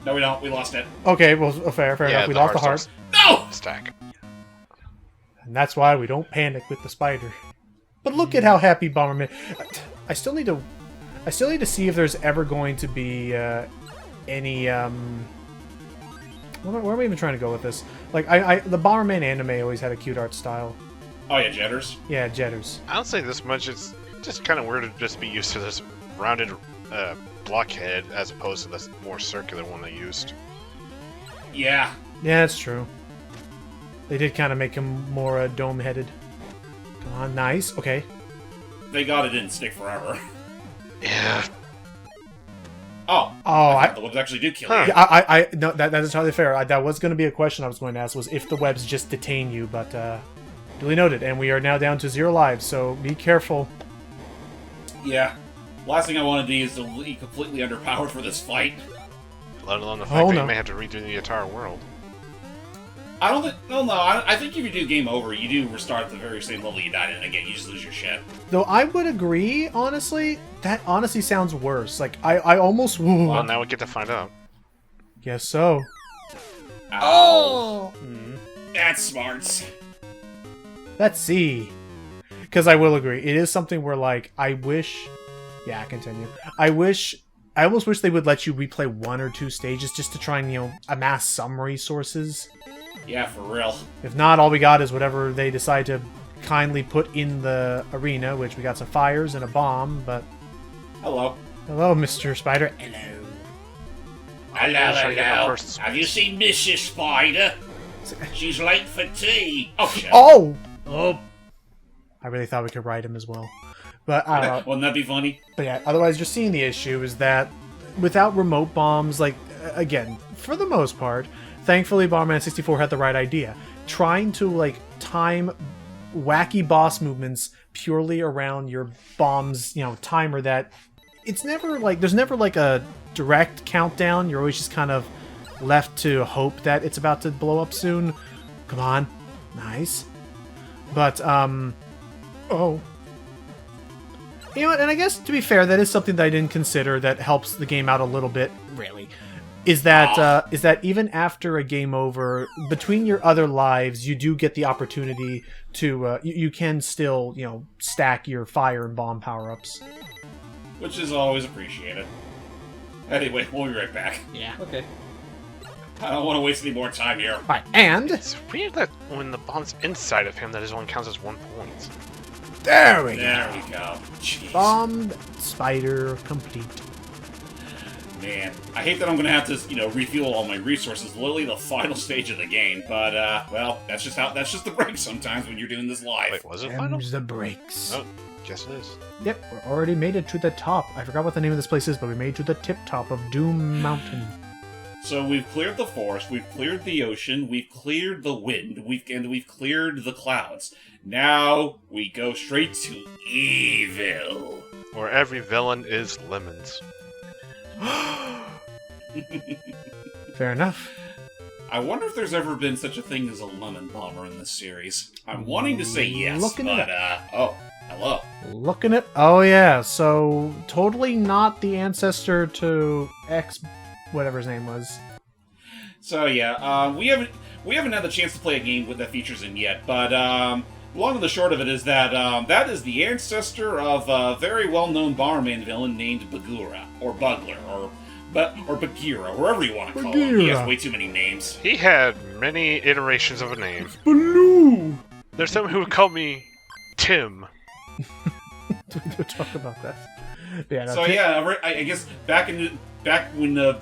Speaker 1: No, we don't. We lost it.
Speaker 2: Okay, well, fair enough. We lost the heart.
Speaker 1: No!
Speaker 4: Stack.
Speaker 2: And that's why we don't panic with the spider. But look at how happy Bomberman. I still need to see if there's ever going to be any where am I even trying to go with this? Like the Bomberman anime always had a cute art style.
Speaker 1: Oh yeah, Jetters.
Speaker 2: Yeah, Jetters.
Speaker 4: I don't say this much. It's just kind of weird to just be used to this rounded blockhead as opposed to this more circular one they used.
Speaker 1: Yeah.
Speaker 2: Yeah, that's true. They did kind of make him more dome-headed. Come on, nice. Okay.
Speaker 1: They got it didn't stick forever.
Speaker 4: Yeah.
Speaker 1: Oh,
Speaker 2: Oh,
Speaker 1: the webs actually do kill
Speaker 4: Huh.
Speaker 1: you.
Speaker 2: Yeah, I no, that is entirely fair. That was going to be a question I was going to ask, was if the webs just detain you, but duly noted. And we are now down to 0 lives, so be careful.
Speaker 1: Yeah. Last thing I want to do is to be completely underpowered for this fight.
Speaker 4: Let alone the fact
Speaker 2: Oh,
Speaker 4: that
Speaker 2: no.
Speaker 4: you may have to redo the entire world.
Speaker 1: I don't think. No, I think if you do game over, you do restart at the very same level you died in again. You just lose your shit.
Speaker 2: Though I would agree, honestly, that honestly sounds worse. Like, I almost...
Speaker 4: Well, now we get to find out.
Speaker 2: Guess so.
Speaker 1: Oh! That's smart.
Speaker 2: Let's see. Because I will agree. It is something where, like, I wish... Yeah, continue. I almost wish they would let you replay 1 or 2 stages just to try and, you know, amass some resources.
Speaker 1: Yeah, for real.
Speaker 2: If not, all we got is whatever they decide to kindly put in the arena, which we got some fires and a bomb, but...
Speaker 1: Hello.
Speaker 2: Hello, Mr. Spider. Hello.
Speaker 4: Sure you get the first
Speaker 1: Have you seen Mrs. Spider? She's late for tea. Oh, shit.
Speaker 2: Oh!
Speaker 6: Oh,
Speaker 2: I really thought we could ride him as well. But, I don't know.
Speaker 1: Wouldn't that be funny?
Speaker 2: But yeah, otherwise, just seeing the issue is that without remote bombs, like, again, for the most part, thankfully Bomberman 64 had the right idea. Trying to, like, time wacky boss movements purely around your bomb's, you know, timer that it's never, like, there's never, like, a direct countdown. You're always just kind of left to hope that it's about to blow up soon. Come on. Nice. But, oh. You know what, and I guess, to be fair, that is something that I didn't consider that helps the game out a little bit, really. Is that even after a game over, between your other lives, you do get the opportunity to, you can still, you know, stack your fire and bomb power-ups.
Speaker 1: Which is always appreciated. Anyway, we'll be right back.
Speaker 5: Yeah.
Speaker 6: okay.
Speaker 1: I don't want to waste any more time here.
Speaker 2: Alright, and...
Speaker 4: It's weird that when the bomb's inside of him, that only counts as 1 point.
Speaker 2: There we go.
Speaker 1: There we go. Jeez.
Speaker 2: Bomb Spider complete.
Speaker 1: Man, I hate that I'm gonna have to, you know, refuel all my resources. Literally the final stage of the game, but well, that's just the break sometimes when you're doing this live.
Speaker 4: Wait, was it final?
Speaker 2: Them's the breaks.
Speaker 4: Oh, guess it is.
Speaker 2: Yep, we already made it to the top. I forgot what the name of this place is, but we made it to the tip top of Doom Mountain.
Speaker 1: So we've cleared the forest, we've cleared the ocean, we've cleared the wind, we've cleared the clouds. Now we go straight to evil.
Speaker 4: Where every villain is lemons.
Speaker 2: Fair enough.
Speaker 1: I wonder if there's ever been such a thing as a lemon bomber in this series. I'm wanting to say yes,
Speaker 2: Looking it
Speaker 1: but oh, hello.
Speaker 2: Looking at... Oh, yeah. So, totally not the ancestor to X... whatever his name was.
Speaker 1: So yeah, we haven't had the chance to play a game with that features in yet, but long and the short of it is that that is the ancestor of a very well-known Bomberman villain named Bagura, or Bugler, or Bagheera, wherever you want to call him. He has
Speaker 2: Bagheera.
Speaker 1: way too many names.
Speaker 4: He had many iterations of a name.
Speaker 2: Baloo!
Speaker 4: There's someone who would call me Tim.
Speaker 2: We'll talk about that. Yeah, no,
Speaker 1: So yeah, I guess back when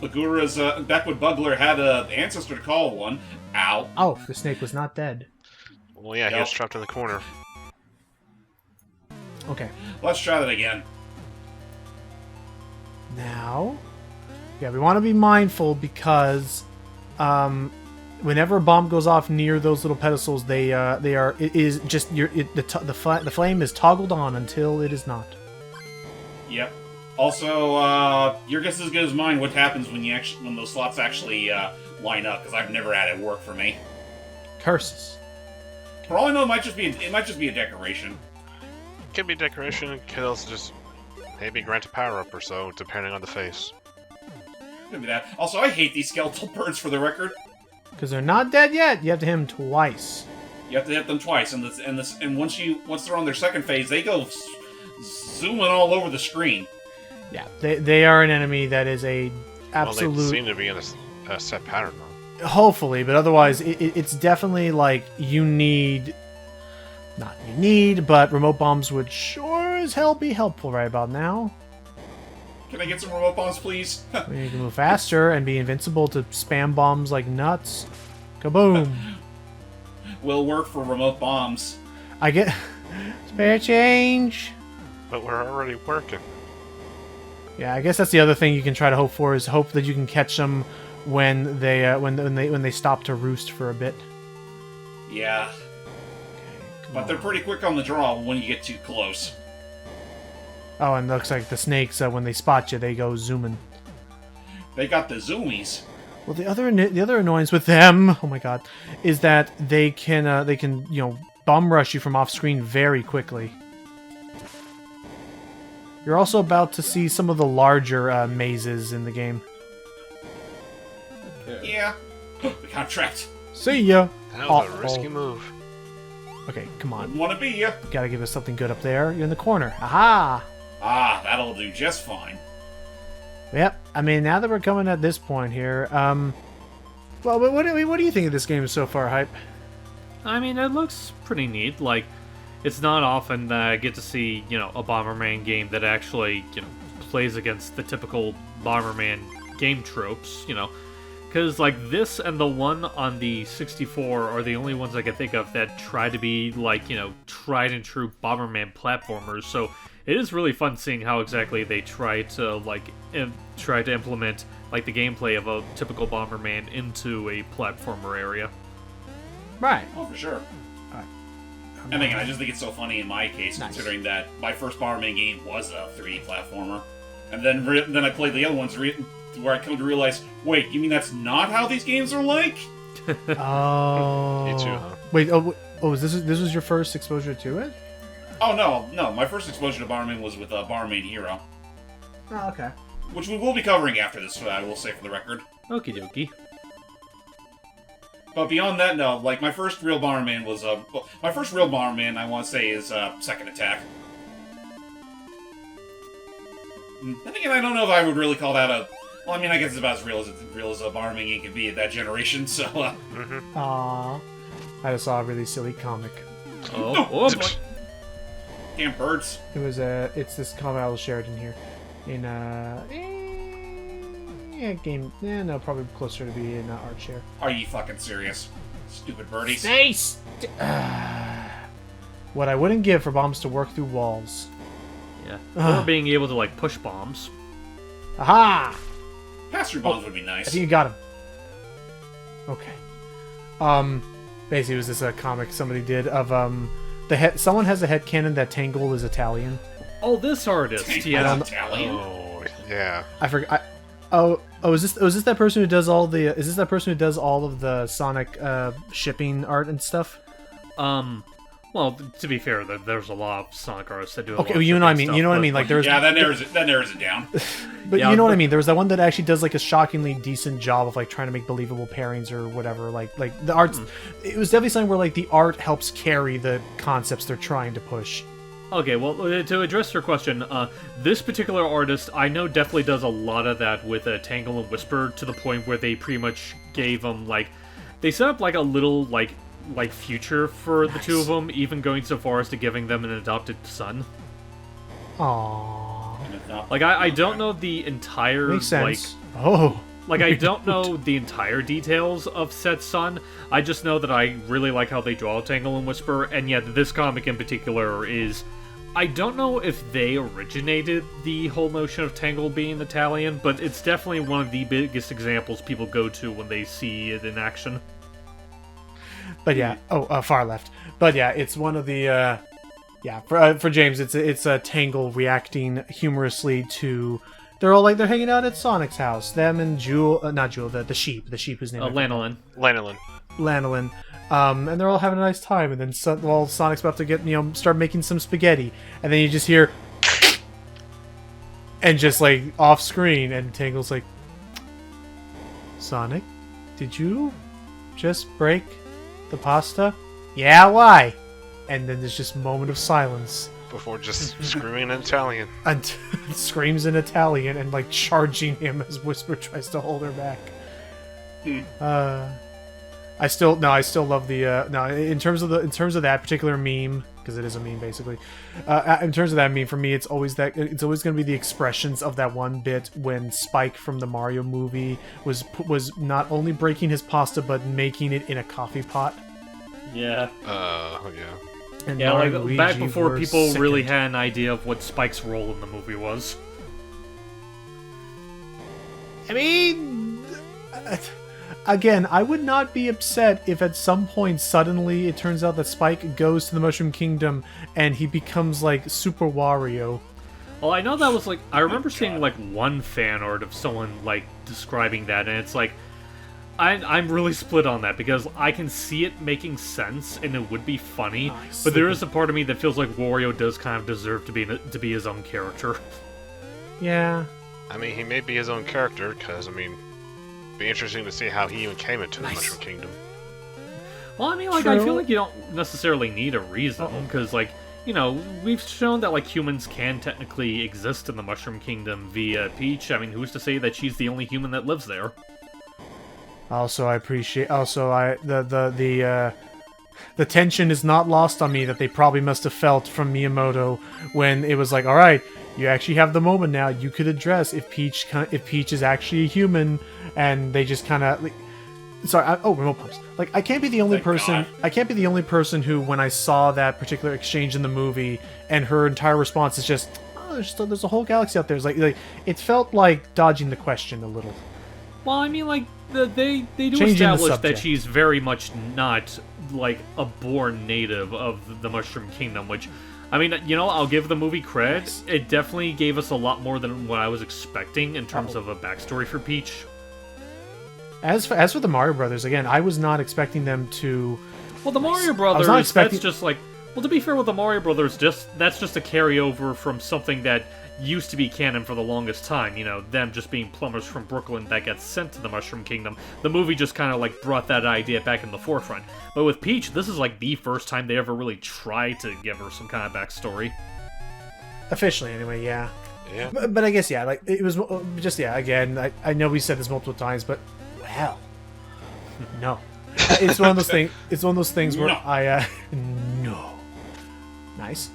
Speaker 1: Bagheera's back when Bugler had an ancestor to call one. Ow.
Speaker 2: Oh, the snake was not dead.
Speaker 4: Well, yeah, he
Speaker 1: Nope.
Speaker 4: was trapped in the corner.
Speaker 2: Okay.
Speaker 1: Let's try that again.
Speaker 2: Now, yeah, we want to be mindful because whenever a bomb goes off near those little pedestals, the flame is toggled on until it is not.
Speaker 1: Yep. Also, your guess is as good as mine. What happens when those slots actually line up? Because I've never had it work for me.
Speaker 2: Curses.
Speaker 1: For all I know, it might just be a decoration.
Speaker 4: Could be decoration, it could also just maybe grant a power-up or so, depending on the face.
Speaker 1: Could be that. Also, I hate these skeletal birds. For the record,
Speaker 2: Because they're not dead yet. You have to hit them twice.
Speaker 1: you have to hit them twice, and once they're on their second phase, they go zooming all over the screen.
Speaker 2: Yeah, they are an enemy that is a
Speaker 4: Well,
Speaker 2: absolute.
Speaker 4: they seem to be in a set pattern, though.
Speaker 2: Hopefully, but otherwise, it's definitely like you need. Not you need, but remote bombs would sure as hell be helpful right about now.
Speaker 1: Can I get some remote bombs, please?
Speaker 2: We need to move faster and be invincible to spam bombs like nuts. Kaboom!
Speaker 1: Will work for remote bombs.
Speaker 2: I get spare change.
Speaker 4: But we're already working.
Speaker 2: Yeah, I guess that's the other thing you can try to hope for is hope that you can catch them when they stop to roost for a bit.
Speaker 1: Yeah. But they're pretty quick on the draw when you get too close.
Speaker 2: Oh, and looks like the snakes, when they spot you, they go zooming.
Speaker 1: They got the zoomies.
Speaker 2: Well, the other annoyance with them, oh my god, is that they can bum rush you from off screen very quickly. You're also about to see some of the larger mazes in the game.
Speaker 1: Yeah. We got trapped.
Speaker 2: See ya.
Speaker 4: That was a risky move.
Speaker 2: Okay, come on.
Speaker 1: Wouldn't want to be ya.
Speaker 2: Gotta give us something good up there. You're in the corner. Aha!
Speaker 1: Ah, that'll do just fine.
Speaker 2: Yep. I mean, now that we're coming at this point here, well, but what do you think of this game so far, Hype?
Speaker 6: I mean, it looks pretty neat. Like, it's not often that I get to see, a Bomberman game that actually, plays against the typical Bomberman game tropes, Because, like, this and the one on the 64 are the only ones I can think of that try to be, like, tried and true Bomberman platformers. So it is really fun seeing how exactly they try to, implement, like, the gameplay of a typical Bomberman into a platformer area.
Speaker 2: Right.
Speaker 1: Oh, for sure.
Speaker 2: Alright.
Speaker 1: And again, I just think it's so funny in my case,
Speaker 2: Nice.
Speaker 1: considering that my first Bomberman game was a 3D platformer. And then I played the other ones where I come to realize, wait, you mean that's not how these games are like?
Speaker 2: Oh.
Speaker 4: Me too, huh?
Speaker 2: Wait. Oh. This was your first exposure to it?
Speaker 1: Oh, no. My first exposure to Bomberman was with Bomberman Hero,
Speaker 2: Oh, okay.
Speaker 1: which we will be covering after this, I will say for the record.
Speaker 6: Okie dokie.
Speaker 1: But beyond that, no. Like, my first real Bomberman was, my first real Bomberman, I want to say, is Second Attack. And again, I don't know if I would really call that a... Well, I mean, I guess it's about as real as a Bomberman game can be at that generation, so,
Speaker 2: Aww. I just saw a really silly comic.
Speaker 6: Oh boy.
Speaker 1: Damn birds.
Speaker 2: It's this comic I will share it in here. Game. Yeah, no, probably closer to be in art share.
Speaker 1: Are you fucking serious? Stupid birdies.
Speaker 2: What I wouldn't give for bombs to work through walls.
Speaker 6: Yeah. Or being able to, like, push bombs.
Speaker 2: Aha!
Speaker 1: Pass-through bombs would be
Speaker 2: I
Speaker 1: nice.
Speaker 2: think you got him. Okay. Basically, it was this comic somebody did of someone has a headcanon that Tangle is Italian.
Speaker 6: Oh, this artist.
Speaker 1: Tank
Speaker 6: Yeah.
Speaker 1: was Italian?
Speaker 4: Oh, yeah.
Speaker 2: I forgot. Is this that person who does all the? Is this that person who does all of the Sonic shipping art and stuff?
Speaker 6: Well, to be fair, there's a lot of Sonic artists that do. A lot
Speaker 2: Okay,
Speaker 6: of
Speaker 2: you know what I
Speaker 6: shipping
Speaker 2: mean.
Speaker 6: stuff,
Speaker 2: You know what I
Speaker 6: but,
Speaker 2: mean. Like there's.
Speaker 1: Yeah, that narrows it down.
Speaker 2: But
Speaker 6: Yeah,
Speaker 2: you know what I
Speaker 6: but-
Speaker 2: mean. There was that one that actually does like a shockingly decent job of like trying to make believable pairings or whatever. Like the arts. It was definitely something where like the art helps carry the concepts they're trying to push.
Speaker 6: Okay, well, to address your question, this particular artist, I know definitely does a lot of that with Tangle and Whisper, to the point where they pretty much gave them, like... They set up, like, a little, like future for the two of them, even going so far as to giving them an adopted son.
Speaker 2: Aww.
Speaker 6: Like, I don't know the entire,
Speaker 2: Makes sense.
Speaker 6: Like, I don't know the entire details of said son. I just know that I really like how they draw Tangle and Whisper, and yet this comic in particular is... I don't know if they originated the whole notion of Tangle being Italian, but it's definitely one of the biggest examples people go to when they see it in action.
Speaker 2: But yeah, far left. But yeah, it's one of the for James, it's a Tangle reacting humorously to. They're hanging out at Sonic's house. Them and Jewel, not Jewel, the sheep whose name
Speaker 6: Lanolin.
Speaker 2: Lanolin. And they're all having a nice time, and then Sonic's about to get start making some spaghetti, and then you just hear, and just like off screen, and Tangle's like, Sonic, did you just break the pasta? Yeah, why? And then there's just a moment of silence.
Speaker 4: Before just screaming in Italian.
Speaker 2: And screams in Italian and like charging him as Whisper tries to hold her back. I still love the in terms of that particular meme, because it is a meme basically. In terms of that meme, for me, it's always going to be the expressions of that one bit when Spike from the Mario movie was not only breaking his pasta but making it in a coffee pot.
Speaker 6: Yeah.
Speaker 4: Yeah.
Speaker 2: And
Speaker 6: Yeah, like
Speaker 2: Luigi
Speaker 6: back before
Speaker 2: were
Speaker 6: people really
Speaker 2: sickened.
Speaker 6: had an idea of what Spike's role in the movie was.
Speaker 2: I mean, again, I would not be upset if at some point suddenly it turns out that Spike goes to the Mushroom Kingdom and he becomes like Super Wario.
Speaker 6: Well, I know that was like I remember seeing like one fan art of someone like describing that, and it's like I'm really split on that because I can see it making sense and it would be funny, but there is a part of me that feels like Wario does kind of deserve to be his own character.
Speaker 2: Yeah.
Speaker 4: I mean, he may be his own character, because, I mean, it'd be interesting to see how he even came into the Mushroom Kingdom.
Speaker 6: Well, I mean, like, I feel like you don't necessarily need a reason, because, like, you know, we've shown that, like, humans can technically exist in the Mushroom Kingdom via Peach. I mean, who's to say that she's the only human that lives there?
Speaker 2: Also, I appreciate. Also, the tension is not lost on me that they probably must have felt from Miyamoto when it was like, all right, you actually have the moment now. You could address if Peach is actually a human, and they just kind of. Remote pumps. Like, I can't be the only person. I can't be the only person who, when I saw that particular exchange in the movie, and her entire response is just, "Oh, there's a whole galaxy out there." It's like it felt like dodging the question a little.
Speaker 6: Well, I mean, like, they do
Speaker 2: Changing the
Speaker 6: establish that
Speaker 2: subject.
Speaker 6: she's very much not, like, a born native of the Mushroom Kingdom, which, I mean, you know, I'll give the movie credit.
Speaker 2: Nice.
Speaker 6: It definitely gave us a lot more than what I was expecting in terms of a backstory for Peach.
Speaker 2: As for the Mario Brothers, again, I was not expecting them to.
Speaker 6: Well, the Mario
Speaker 2: I was
Speaker 6: Brothers,
Speaker 2: not expecting-
Speaker 6: that's just like... Well, to be fair with the Mario Brothers, that's just a carryover from something that used to be canon for the longest time. You know, them just being plumbers from Brooklyn that got sent to the Mushroom Kingdom. The movie just kind of, like, brought that idea back in the forefront. But with Peach, this is, like, the first time they ever really tried to give her some kind of backstory.
Speaker 2: Officially, anyway, yeah.
Speaker 4: Yeah.
Speaker 2: But I guess, yeah, like, it was just, yeah, again, I know we said this multiple times, but, well, no. It's one of those things, where
Speaker 1: No.
Speaker 2: no. Nice.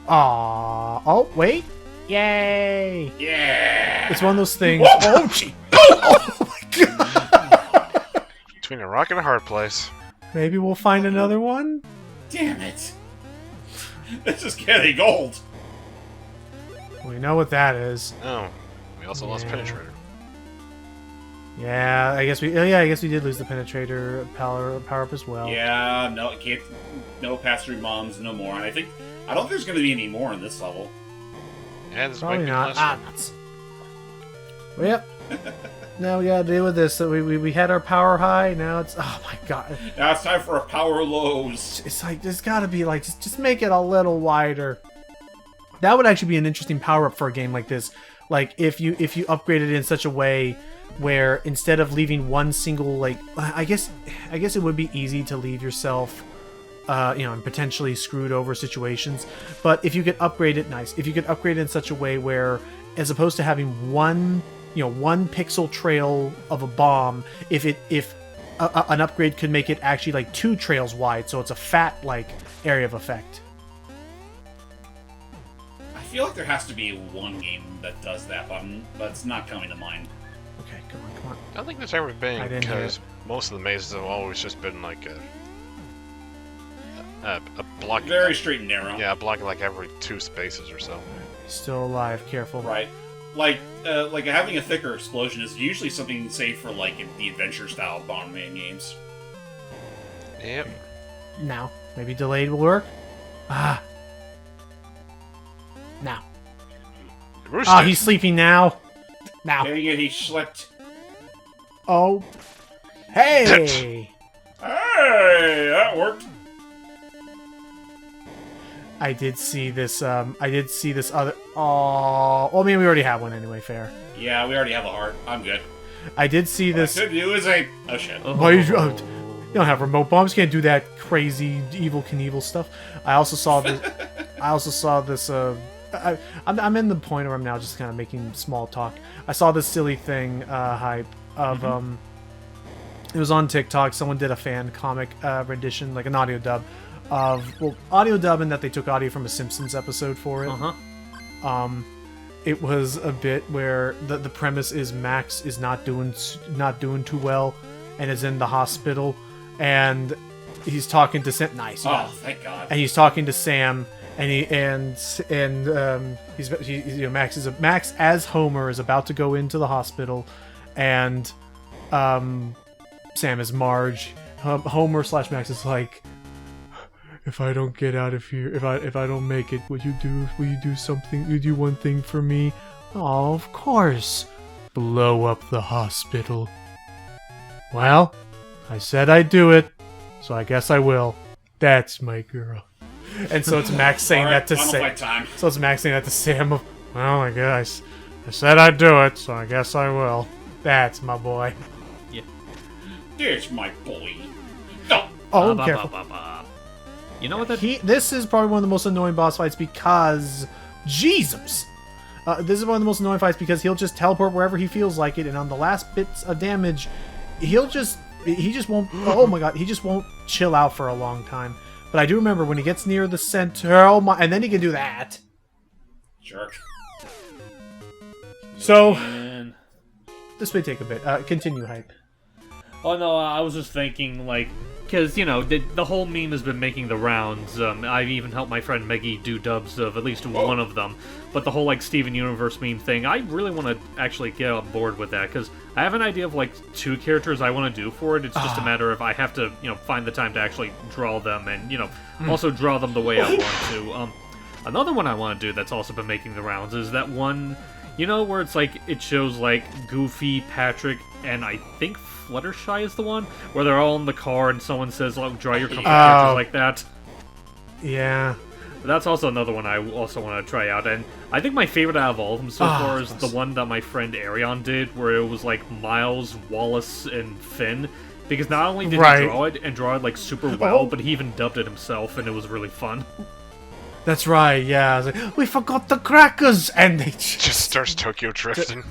Speaker 2: Aww. Oh, wait. Yay.
Speaker 1: Yeah.
Speaker 2: It's one of those things. Oh, gee. Oh, my God.
Speaker 4: Between a rock and a hard place.
Speaker 2: Maybe we'll find another one?
Speaker 1: Damn it. This is getting old.
Speaker 2: We know what that is.
Speaker 4: Oh, we also lost
Speaker 2: Yeah.
Speaker 4: Penetrator.
Speaker 2: Yeah, I guess we did lose the penetrator power up as well.
Speaker 1: Yeah, no, it can't. No pass-through bombs, no more. And I don't think there's going to be any more in this level.
Speaker 4: Yeah, this
Speaker 2: Probably
Speaker 4: might be
Speaker 2: not.
Speaker 4: less
Speaker 2: Ah,
Speaker 4: one.
Speaker 2: nuts. Well, yep. Now we gotta deal with this. So we had our power high. Now it's, oh my God.
Speaker 1: Now it's time for a power lows.
Speaker 2: It's like there's gotta be like just make it a little wider. That would actually be an interesting power up for a game like this. Like if you upgrade it in such a way where instead of leaving one single, like, I guess it would be easy to leave yourself in potentially screwed over situations. But if you could upgrade it, nice. If you could upgrade it in such a way where, as opposed to having one pixel trail of a bomb, if an upgrade could make it actually like 2 trails wide, so it's a fat like area of effect.
Speaker 1: I feel like there has to be one game that does that, but it's not coming to mind.
Speaker 2: Okay, come on.
Speaker 4: I don't think there's ever
Speaker 2: I
Speaker 4: been,
Speaker 2: didn't hear
Speaker 4: because most of the mazes have always just been like a block.
Speaker 1: Very straight and narrow.
Speaker 4: Yeah, blocking like every 2 spaces or so.
Speaker 2: Still alive, careful.
Speaker 1: Right. Like having a thicker explosion is usually something safe for like in the adventure-style Bomberman games.
Speaker 4: Yep.
Speaker 2: Now, maybe delayed will work. Ah. Now.
Speaker 4: Rooster.
Speaker 2: Ah, he's sleeping now. Now.
Speaker 1: Dang it, he slept.
Speaker 2: Oh. Hey!
Speaker 1: Hey, that worked.
Speaker 2: I did see this other... Oh, well, I mean, we already have one anyway, fair.
Speaker 1: Yeah, we already have a heart. I'm good.
Speaker 2: I did see
Speaker 1: What
Speaker 2: this...
Speaker 1: I could do is a... Oh, shit.
Speaker 2: Why you don't have remote bombs. Can't do that crazy Evil Knievel stuff. I also saw this. I'm in the point where I'm now just kind of making small talk. I saw this silly thing hype of It was on TikTok. Someone did a fan comic rendition, like an audio dub of audio dub in that they took audio from a Simpsons episode for it. It was a bit where the premise is Max is not doing too well and is in the hospital, and he's talking to Sam. Nice. You got
Speaker 1: Oh,
Speaker 2: it.
Speaker 1: thank God.
Speaker 2: And he's talking to Sam, and Max as Homer is about to go into the hospital, and Sam is Marge. Homer / Max is like, if I don't get out of here, if I don't make it, will you do something? Will you do one thing for me? Oh, of course. Blow up the hospital. Well, I said I'd do it, so I guess I will. That's my girl. And so it's Max saying that to Sam. So it's Max saying that to Sam. Well, I guess I said I'd do it, so I guess I will. That's my boy.
Speaker 6: Yeah.
Speaker 1: There's my boy. No.
Speaker 2: Oh,
Speaker 6: Ba, ba,
Speaker 2: careful.
Speaker 6: ba, ba, ba. You know what that?
Speaker 2: This is probably one of the most annoying boss fights because Jesus. This is one of the most annoying fights because he'll just teleport wherever he feels like it, and on the last bits of damage, he just won't. Oh my god, he just won't chill out for a long time. But I do remember when he gets near the center, oh my, and then he can do that.
Speaker 1: Jerk.
Speaker 2: So
Speaker 6: Man.
Speaker 2: this may take a bit. Continue, Hype.
Speaker 6: Oh no, I was just thinking, like, because, you know, the whole meme has been making the rounds. I've even helped my friend Meggy do dubs of at least one of them. But the whole, like, Steven Universe meme thing, I really want to actually get on board with that, because I have an idea of, like, 2 characters I want to do for it. It's just a matter of I have to, you know, find the time to actually draw them and, you know, also draw them the way I want to. Another one I want to do that's also been making the rounds is that one, you know, where it's like, it shows, like, Goofy, Patrick, and I think Fluttershy is the one, where they're all in the car and someone says, like, draw your company characters like that.
Speaker 2: Yeah.
Speaker 6: But that's also another one I also want to try out, and I think my favorite out of all of them so far is the one that my friend Arion did, where it was like Miles, Wallace, and Finn, because not only did he draw it like super well, but he even dubbed it himself, and it was really fun.
Speaker 2: That's right, yeah. I was like, we forgot the crackers! And they
Speaker 4: Just starts Tokyo drifting.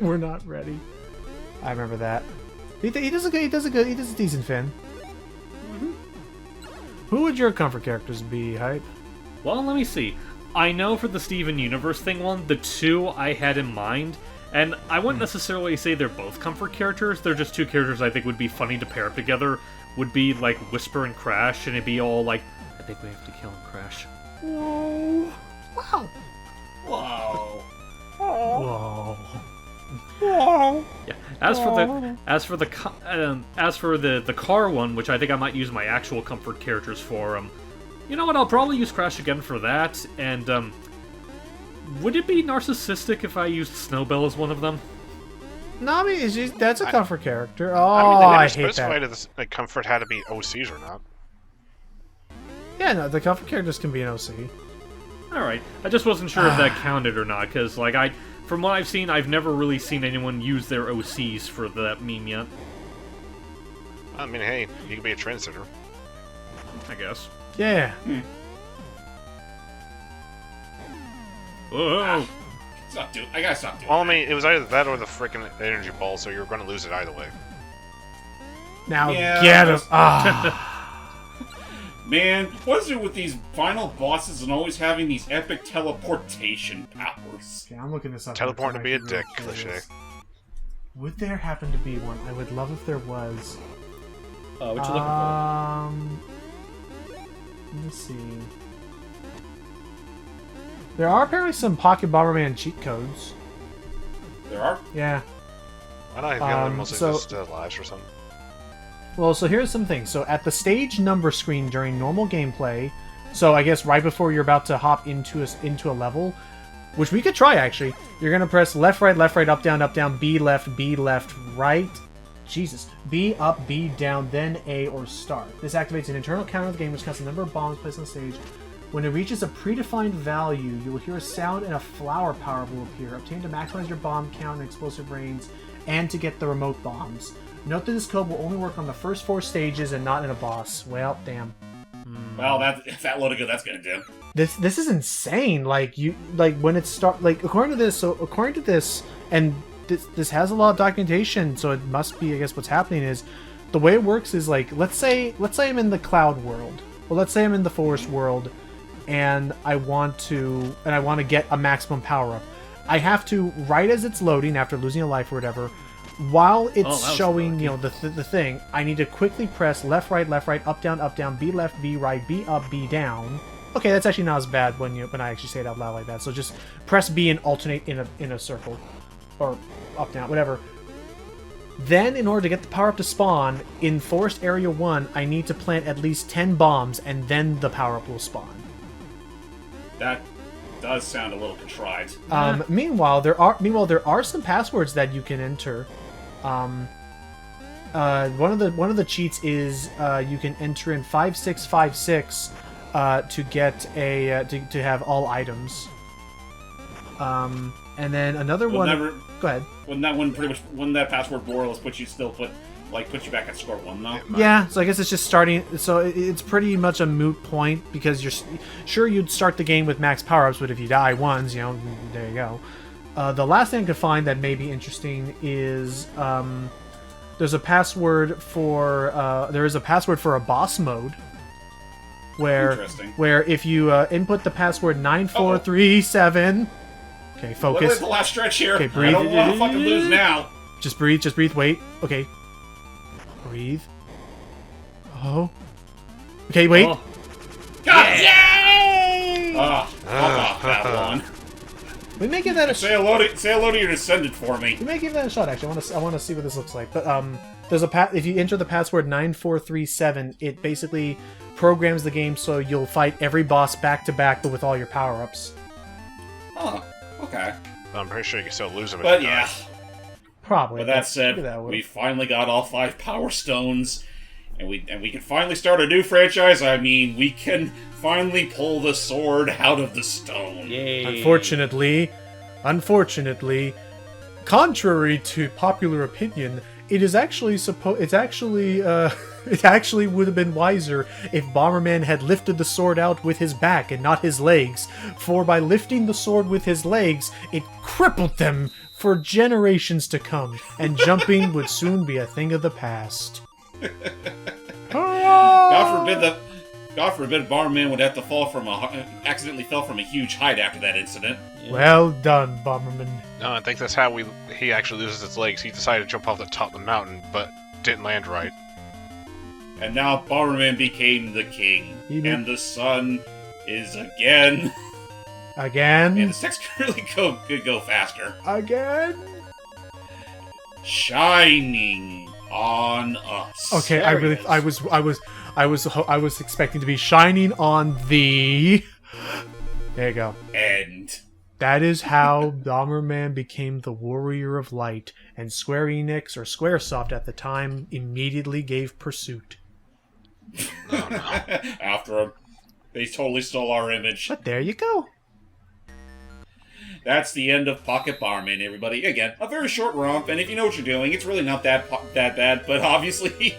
Speaker 2: We're not ready. I remember that. He does a decent Finn. Who would your comfort characters be, Hype?
Speaker 6: Well, let me see. I know for the Steven Universe thing one, the 2 I had in mind, and I wouldn't necessarily say they're both comfort characters, they're just 2 characters I think would be funny to pair up together, would be like Whisper and Crash, and it'd be all like, I think we have to kill him, Crash.
Speaker 2: Whoa. Wow.
Speaker 1: Whoa.
Speaker 2: Whoa.
Speaker 6: Yeah. As for the car one, which I think I might use my actual comfort characters for, you know what? I'll probably use Crash again for that. And would it be narcissistic if I used Snowbell as one of them?
Speaker 2: Nami is that's a comfort character. Oh,
Speaker 4: I mean, they never
Speaker 2: I hate
Speaker 4: specified
Speaker 2: that.
Speaker 4: if the comfort had to be OCs or not.
Speaker 2: Yeah, no, the comfort characters can be an OC.
Speaker 6: All right. I just wasn't sure if that counted or not, because like from what I've seen, I've never really seen anyone use their OCs for that meme yet.
Speaker 4: I mean, hey, you can be a trendsetter.
Speaker 6: I guess.
Speaker 2: Yeah.
Speaker 6: Whoa!
Speaker 1: I gotta stop doing
Speaker 4: Well, I
Speaker 1: that.
Speaker 4: mean, it was either that or the frickin' energy ball, so you're going to lose it either way.
Speaker 2: Now
Speaker 1: Yeah,
Speaker 2: get him.
Speaker 1: Man, what is it with these final bosses and always having these epic teleportation powers?
Speaker 2: Okay, I'm looking this up.
Speaker 4: Teleport to be a
Speaker 2: Real
Speaker 4: dick,
Speaker 2: curious.
Speaker 4: cliche.
Speaker 2: Would there happen to be one? I would love if there was.
Speaker 6: What you looking for?
Speaker 2: Let me see. There are apparently some Pocket Bomberman cheat codes.
Speaker 1: There are?
Speaker 2: Yeah.
Speaker 4: Why not? I feel like mostly
Speaker 2: so-
Speaker 4: just lives or something.
Speaker 2: Well, so here's some things. So at the stage number screen during normal gameplay, so I guess right before you're about to hop into a level, which we could try actually, you're gonna press left, right, up, down, B, left, right. Jesus. B up, B down, then A or start. This activates an internal counter of the game which counts the number of bombs placed on the stage. When it reaches a predefined value, you will hear a sound and a flower power will appear. Obtain to maximize your bomb count and explosive range, and to get the remote bombs. Note that this code will only work on the first 4 stages and not in a boss. Well, damn.
Speaker 1: Well, if that load of good that's gonna do.
Speaker 2: This is insane. Like when it according to this, and this has a lot of documentation, so it must be, I guess, what's happening is the way it works is like let's say I'm in the cloud world. Well, let's say I'm in the forest world, and I want to get a maximum power up. I have to, right as it's loading after losing a life or whatever, while it's showing, you know, the thing, I need to quickly press left, right, up, down, B left, B right, B up, B down. Okay, that's actually not as bad when I actually say it out loud like that. So just press B and alternate in a circle. or up, down, whatever. Then, in order to get the power-up to spawn, in Forest Area 1, I need to plant at least 10 bombs, and then the power-up will spawn.
Speaker 1: That does sound a little contrived.
Speaker 2: Meanwhile, there are some passwords that you can enter. One of the cheats is you can enter in 5656 to get a to have all items. And then another one. Go ahead.
Speaker 1: Wouldn't that password more or less put you back at score 1 though?
Speaker 2: Yeah, so I guess it's just starting. So it's pretty much a moot point because you'd start the game with max power-ups, but if you die once, there you go. The last thing I could find that may be interesting is there's a password for a boss mode where if you input the password 9437. Okay, focus.
Speaker 1: What is the last stretch here?
Speaker 2: Okay, breathe.
Speaker 1: I don't want to fucking lose now.
Speaker 2: Just breathe, wait. Okay. Breathe. Oh. Okay, wait.
Speaker 1: Oh. God, yay! Fuck off that one.
Speaker 2: We may give that a
Speaker 1: Say hello to your descendant for me.
Speaker 2: We may give that a shot. Actually, I want to see what this looks like. But there's if you enter the password 9437, it basically programs the game so you'll fight every boss back to back, but with all your power-ups.
Speaker 1: Huh. Okay.
Speaker 4: I'm pretty sure you can still lose them.
Speaker 1: But yeah.
Speaker 2: Probably.
Speaker 1: With that said, we finally got all 5 Power Stones, and we can finally start a new franchise. I mean, we can finally pull the sword out of the stone.
Speaker 5: Yay.
Speaker 2: Unfortunately, contrary to popular opinion, it actually would have been wiser if Bomberman had lifted the sword out with his back and not his legs, for by lifting the sword with his legs, it crippled them for generations to come, and jumping would soon be a thing of the past.
Speaker 1: God forbid Bomberman would have to accidentally fell from a huge height after that incident.
Speaker 5: Yeah.
Speaker 2: Well done, Bomberman.
Speaker 4: No, I think that's how he actually loses his legs. He decided to jump off the top of the mountain, but didn't land right.
Speaker 1: And now Bomberman became the king, and the sun is again.
Speaker 2: Again.
Speaker 1: And this text really could go faster.
Speaker 2: Again.
Speaker 1: Shining on us.
Speaker 2: Okay, I was expecting to be shining on the. There you go.
Speaker 1: End.
Speaker 2: That is how Bomberman became the Warrior of Light, and Square Enix, or Squaresoft at the time, immediately gave pursuit.
Speaker 1: After him. They totally stole our image.
Speaker 2: But there you go.
Speaker 1: That's the end of Pocket Bomberman, everybody. Again, a very short romp, and if you know what you're doing, it's really not that bad. But obviously,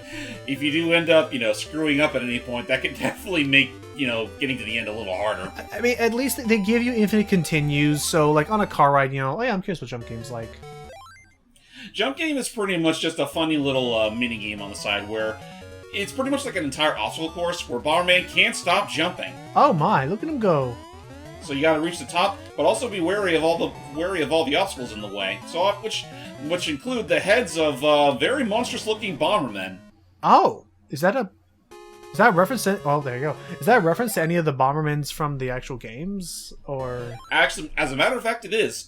Speaker 1: if you do end up, screwing up at any point, that could definitely make, getting to the end a little harder.
Speaker 2: I mean, at least they give you infinite continues, so, like, on a car ride, oh yeah, I'm curious what Jump Game's like.
Speaker 1: Jump Game is pretty much just a funny little mini-game on the side where it's pretty much like an entire obstacle course where Bomberman can't stop jumping.
Speaker 2: Oh my, look at him go.
Speaker 1: So you gotta reach the top, but also be wary of all the obstacles in the way. So which include the heads of very monstrous-looking Bombermen.
Speaker 2: Oh, is that a reference to? Oh, there you go. Is that a reference to any of the Bombermans from the actual games, or?
Speaker 1: Actually, as a matter of fact, it is.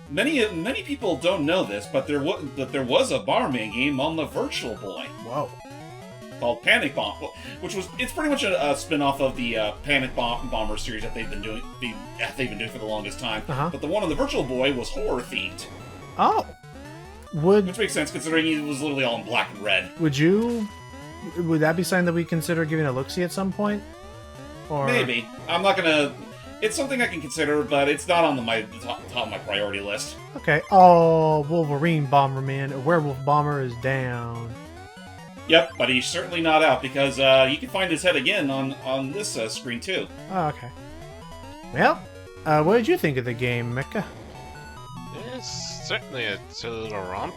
Speaker 1: Many people don't know this, but there was a Bomberman game on the Virtual Boy.
Speaker 2: Whoa.
Speaker 1: Called Panic Bomb, it's pretty much a spin-off of the Panic Bomber series that they've been doing for the longest time.
Speaker 2: Uh-huh.
Speaker 1: But the one on the Virtual Boy was horror themed.
Speaker 2: Oh,
Speaker 1: which makes sense considering it was literally all in black and red.
Speaker 2: Would that be something that we consider giving a look-see at some point? Or
Speaker 1: maybe. I'm not gonna. It's something I can consider, but it's not on my top of my priority list.
Speaker 2: Okay. Oh, Wolverine Bomberman, a werewolf bomber is down.
Speaker 1: Yep, but he's certainly not out because you can find his head again on this screen too.
Speaker 2: Oh, okay. Well, what did you think of the game, Mecha?
Speaker 4: It's certainly a little romp.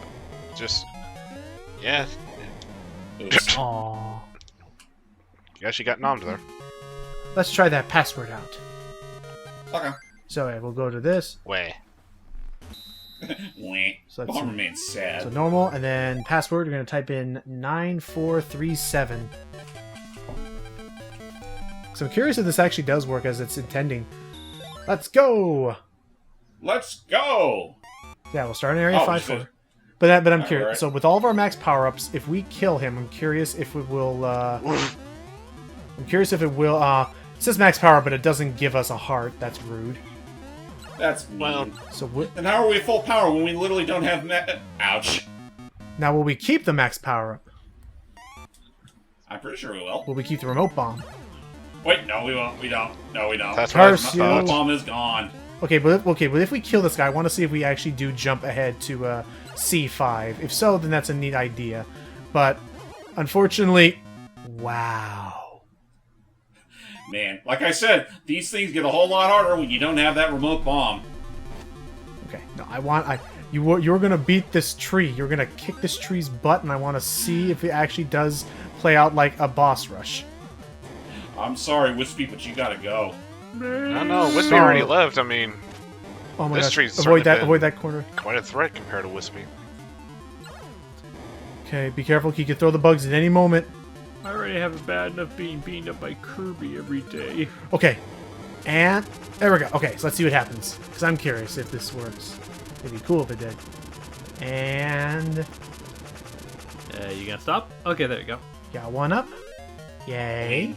Speaker 4: Just, yeah.
Speaker 2: Aww.
Speaker 4: Guess you got nommed there.
Speaker 2: Let's try that password out.
Speaker 1: Okay.
Speaker 2: So we'll go to this.
Speaker 4: Way.
Speaker 1: So Bomberman's sad.
Speaker 2: So normal, and then password, we're going to type in 9437. So I'm curious if this actually does work as it's intending. Let's go!
Speaker 1: Let's go!
Speaker 2: Yeah, we'll start in area
Speaker 1: Oh,
Speaker 2: 5
Speaker 1: shit.
Speaker 2: 4. But I'm
Speaker 1: Alright,
Speaker 2: curious.
Speaker 1: alright.
Speaker 2: So with all of our max power-ups, if we kill him, I'm curious if it will. I'm curious if it will. It says max power, but it doesn't give us a heart. That's rude.
Speaker 1: That's mean.
Speaker 4: Well,
Speaker 2: So
Speaker 1: And how are we full power when we literally don't have Ouch.
Speaker 2: now will we keep the max power-up?
Speaker 1: I'm pretty sure we will.
Speaker 2: Will we keep the remote bomb?
Speaker 1: Wait, no, we won't. We don't. No, we don't.
Speaker 4: That's what I
Speaker 2: Curse you.
Speaker 1: The
Speaker 4: thought.
Speaker 1: bomb is gone.
Speaker 2: Okay, but if we kill this guy, I want to see if we actually do jump ahead to C5. If so, then that's a neat idea. But unfortunately, wow.
Speaker 1: Man, like I said, these things get a whole lot harder when you don't have that remote bomb.
Speaker 2: Okay, no, you're gonna beat this tree. You're gonna kick this tree's butt, and I want to see if it actually does play out like a boss rush.
Speaker 1: I'm sorry, Wispy, but you gotta go.
Speaker 4: I know, Wispy
Speaker 2: Sorry.
Speaker 4: already left. I mean,
Speaker 2: Oh my
Speaker 4: This
Speaker 2: gosh!
Speaker 4: tree's
Speaker 2: Avoid that!
Speaker 4: certainly
Speaker 2: Avoid that corner.
Speaker 4: quite a threat compared to Wispy.
Speaker 2: Okay, be careful. He could throw the bugs at any moment.
Speaker 6: I already have it bad enough being beaten up by Kirby every day.
Speaker 2: Okay, and there we go. Okay, so let's see what happens. Because I'm curious if this works. It'd be cool if it did. And
Speaker 6: You gonna stop? Okay, there you go.
Speaker 2: got one up. Yay!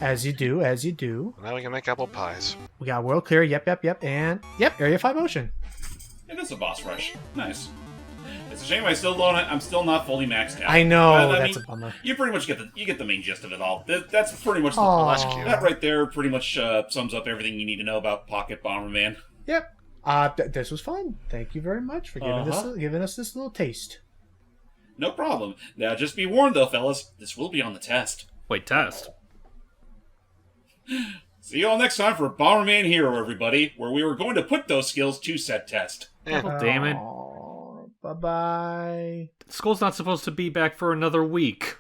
Speaker 2: As you do, as you do.
Speaker 4: Now we can make apple pies.
Speaker 2: We got world clear. Yep, and yep, Area 5 Ocean.
Speaker 1: It is a boss rush. Nice. It's a shame I'm still not fully maxed out.
Speaker 2: I know,
Speaker 1: But,
Speaker 2: that's
Speaker 1: mean,
Speaker 2: a bummer.
Speaker 1: You pretty much get the main gist of it all. That's pretty much
Speaker 2: Aw.
Speaker 4: that's cute.
Speaker 1: that right there. Pretty much sums up everything you need to know about Pocket Bomberman.
Speaker 2: Yep. This was fun. Thank you very much for giving us this little taste.
Speaker 1: No problem. Now, just be warned though, fellas. This will be on the test.
Speaker 6: Wait, test.
Speaker 1: See you all next time for Bomberman Hero, everybody, where we were going to put those skills to set test.
Speaker 6: Oh, damn it.
Speaker 2: Bye bye.
Speaker 6: Skull's not supposed to be back for another week.